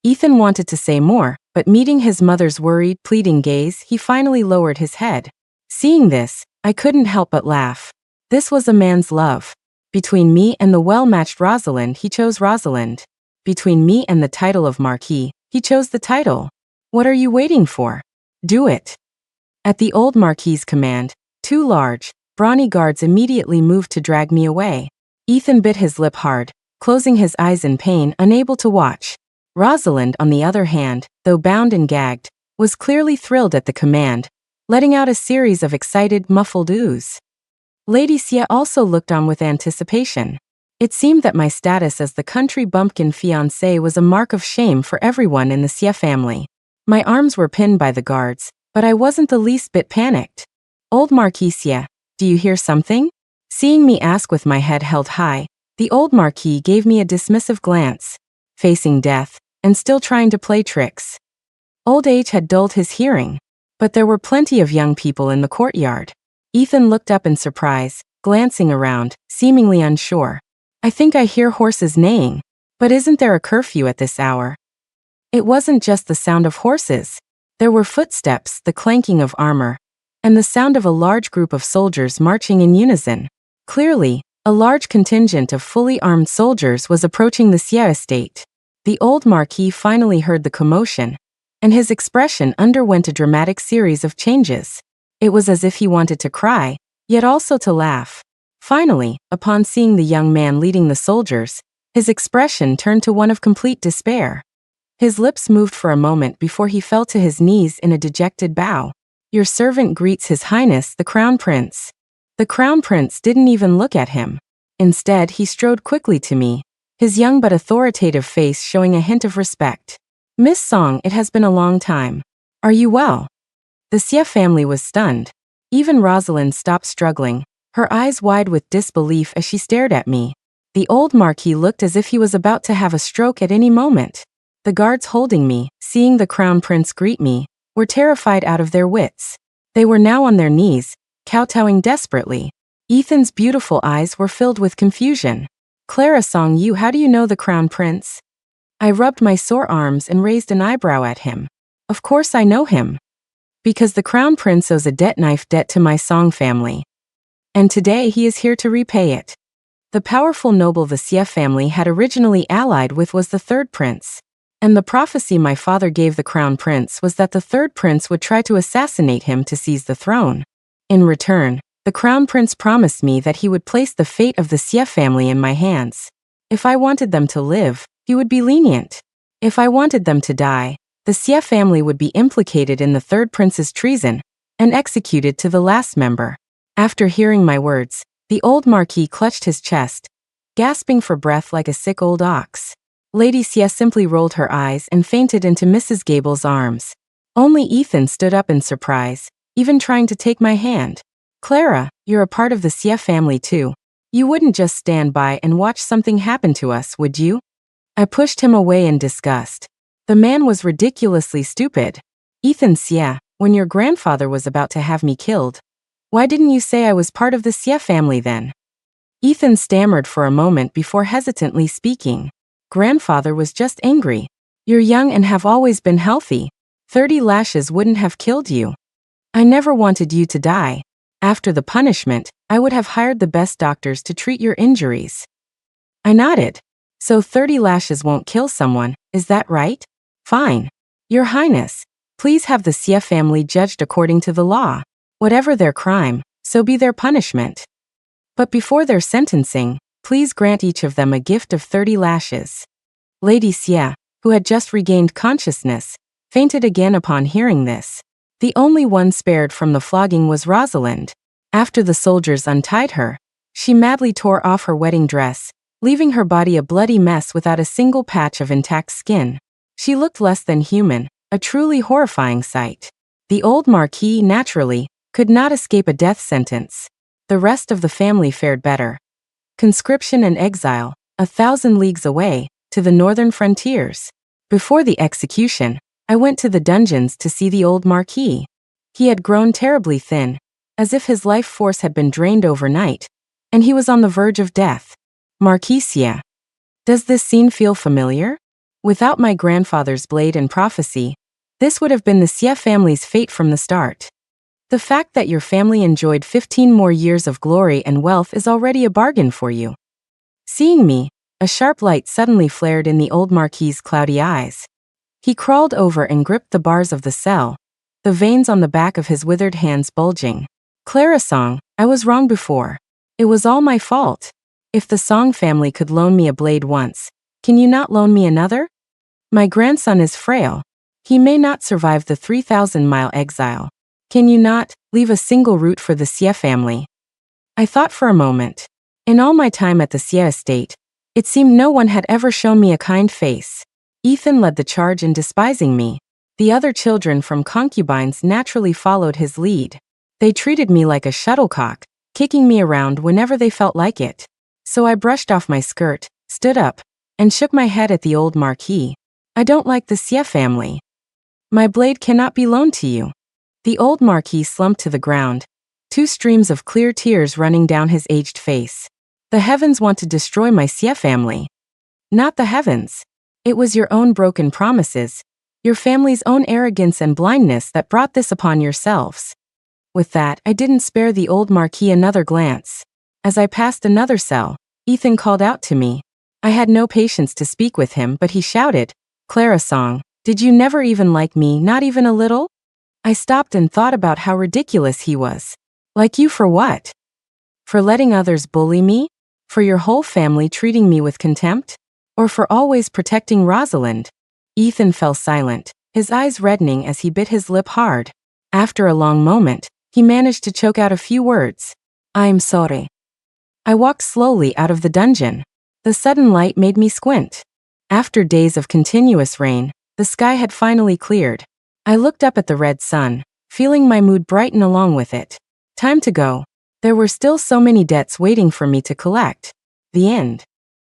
[SPEAKER 1] Ethan wanted to say more, but meeting his mother's worried, pleading gaze, he finally lowered his head. Seeing this, I couldn't help but laugh. This was a man's love. Between me and the well-matched Rosalind, he chose Rosalind. Between me and the title of Marquis, he chose the title. What are you waiting for? Do it. At the old Marquis's command, two large, brawny guards immediately moved to drag me away. Ethan bit his lip hard, closing his eyes in pain, unable to watch. Rosalind, on the other hand, though bound and gagged, was clearly thrilled at the command, letting out a series of excited, muffled oohs. Lady Xie also looked on with anticipation. It seemed that my status as the country bumpkin fiancé was a mark of shame for everyone in the Xie family. My arms were pinned by the guards, but I wasn't the least bit panicked. "Old Marquis Xie, do you hear something?" Seeing me ask with my head held high, the old Marquis gave me a dismissive glance. Facing death, and still trying to play tricks. Old age had dulled his hearing, but there were plenty of young people in the courtyard. Ethan looked up in surprise, glancing around, seemingly unsure. "I think I hear horses neighing, but isn't there a curfew at this hour?" It wasn't just the sound of horses. There were footsteps, the clanking of armor, and the sound of a large group of soldiers marching in unison. Clearly, a large contingent of fully armed soldiers was approaching the Xie estate. The old Marquis finally heard the commotion, and his expression underwent a dramatic series of changes. It was as if he wanted to cry, yet also to laugh. Finally, upon seeing the young man leading the soldiers, his expression turned to one of complete despair. His lips moved for a moment before he fell to his knees in a dejected bow. "Your servant greets His Highness the Crown Prince." The Crown Prince didn't even look at him. Instead, he strode quickly to me, his young but authoritative face showing a hint of respect. "Miss Song, it has been a long time. Are you well?" The Xie family was stunned. Even Rosalind stopped struggling, her eyes wide with disbelief as she stared at me. The old Marquis looked as if he was about to have a stroke at any moment. The guards holding me, seeing the Crown Prince greet me, were terrified out of their wits. They were now on their knees, kowtowing desperately. Ethan's beautiful eyes were filled with confusion. "Clarasong, how do you know the Crown Prince?" I rubbed my sore arms and raised an eyebrow at him. "Of course I know him. Because the Crown Prince owes a knife debt to my Song family. And today he is here to repay it." The powerful noble the Xie family had originally allied with was the third prince. And the prophecy my father gave the Crown Prince was that the third prince would try to assassinate him to seize the throne. In return, the Crown Prince promised me that he would place the fate of the Xie family in my hands. If I wanted them to live, he would be lenient. If I wanted them to die, the The Xie family would be implicated in the third prince's treason and executed to the last member. After hearing my words, the old marquis clutched his chest, gasping for breath like a sick old ox. Lady Xie simply rolled her eyes and fainted into Mrs. Gable's arms. Only Ethan stood up in surprise, even trying to take my hand. Clara, you're a part of the Xie family too. You wouldn't just stand by and watch something happen to us, would you? I pushed him away in disgust. The man was ridiculously stupid. Ethan Xie, when your grandfather was about to have me killed, why didn't you say I was part of the Xie family then? Ethan stammered for a moment before hesitantly speaking. Grandfather was just angry. You're young and have always been healthy. 30 lashes wouldn't have killed you. I never wanted you to die. After the punishment, I would have hired the best doctors to treat your injuries. I nodded. So 30 lashes won't kill someone, is that right? Fine. Your Highness, please have the Xie family judged according to the law. Whatever their crime, so be their punishment. But before their sentencing, please grant each of them a gift of 30 lashes. Lady Xie, who had just regained consciousness, fainted again upon hearing this. The only one spared from the flogging was Rosalind. After the soldiers untied her, she madly tore off her wedding dress, leaving her body a bloody mess without a single patch of intact skin. She looked less than human, a truly horrifying sight. The old marquis, naturally, could not escape a death sentence. The rest of the family fared better. Conscription and exile, 1,000 leagues away, to the northern frontiers. Before the execution, I went to the dungeons to see the old marquis. He had grown terribly thin, as if his life force had been drained overnight, and he was on the verge of death. Marquis Xie. Does this scene feel familiar? Without my grandfather's blade and prophecy, this would have been the Xie family's fate from the start. The fact that your family enjoyed 15 more years of glory and wealth is already a bargain for you. Seeing me, a sharp light suddenly flared in the old marquis's cloudy eyes. He crawled over and gripped the bars of the cell, the veins on the back of his withered hands bulging. Clara Song, I was wrong before. It was all my fault. If the Song family could loan me a blade once, can you not loan me another? My grandson is frail. He may not survive the 3,000-mile exile. Can you not leave a single root for the Xie family? I thought for a moment. In all my time at the Xie estate, it seemed no one had ever shown me a kind face. Ethan led the charge in despising me. The other children from concubines naturally followed his lead. They treated me like a shuttlecock, kicking me around whenever they felt like it. So I brushed off my skirt, stood up, and shook my head at the old marquis. I don't like the Xie family. My blade cannot be loaned to you. The old marquis slumped to the ground, 2 streams of clear tears running down his aged face. The heavens want to destroy my Xie family. Not the heavens. It was your own broken promises, your family's own arrogance and blindness that brought this upon yourselves. With that, I didn't spare the old marquis another glance. As I passed another cell, Ethan called out to me. I had no patience to speak with him, but he shouted, Clara Song, did you never even like me, not even a little? I stopped and thought about how ridiculous he was. Like you for what? For letting others bully me? For your whole family treating me with contempt? Or for always protecting Rosalind? Ethan fell silent, his eyes reddening as he bit his lip hard. After a long moment, he managed to choke out a few words. I'm sorry. I walked slowly out of the dungeon. The sudden light made me squint. After days of continuous rain, the sky had finally cleared. I looked up at the red sun, feeling my mood brighten along with it. Time to go. There were still so many debts waiting for me to collect. The end.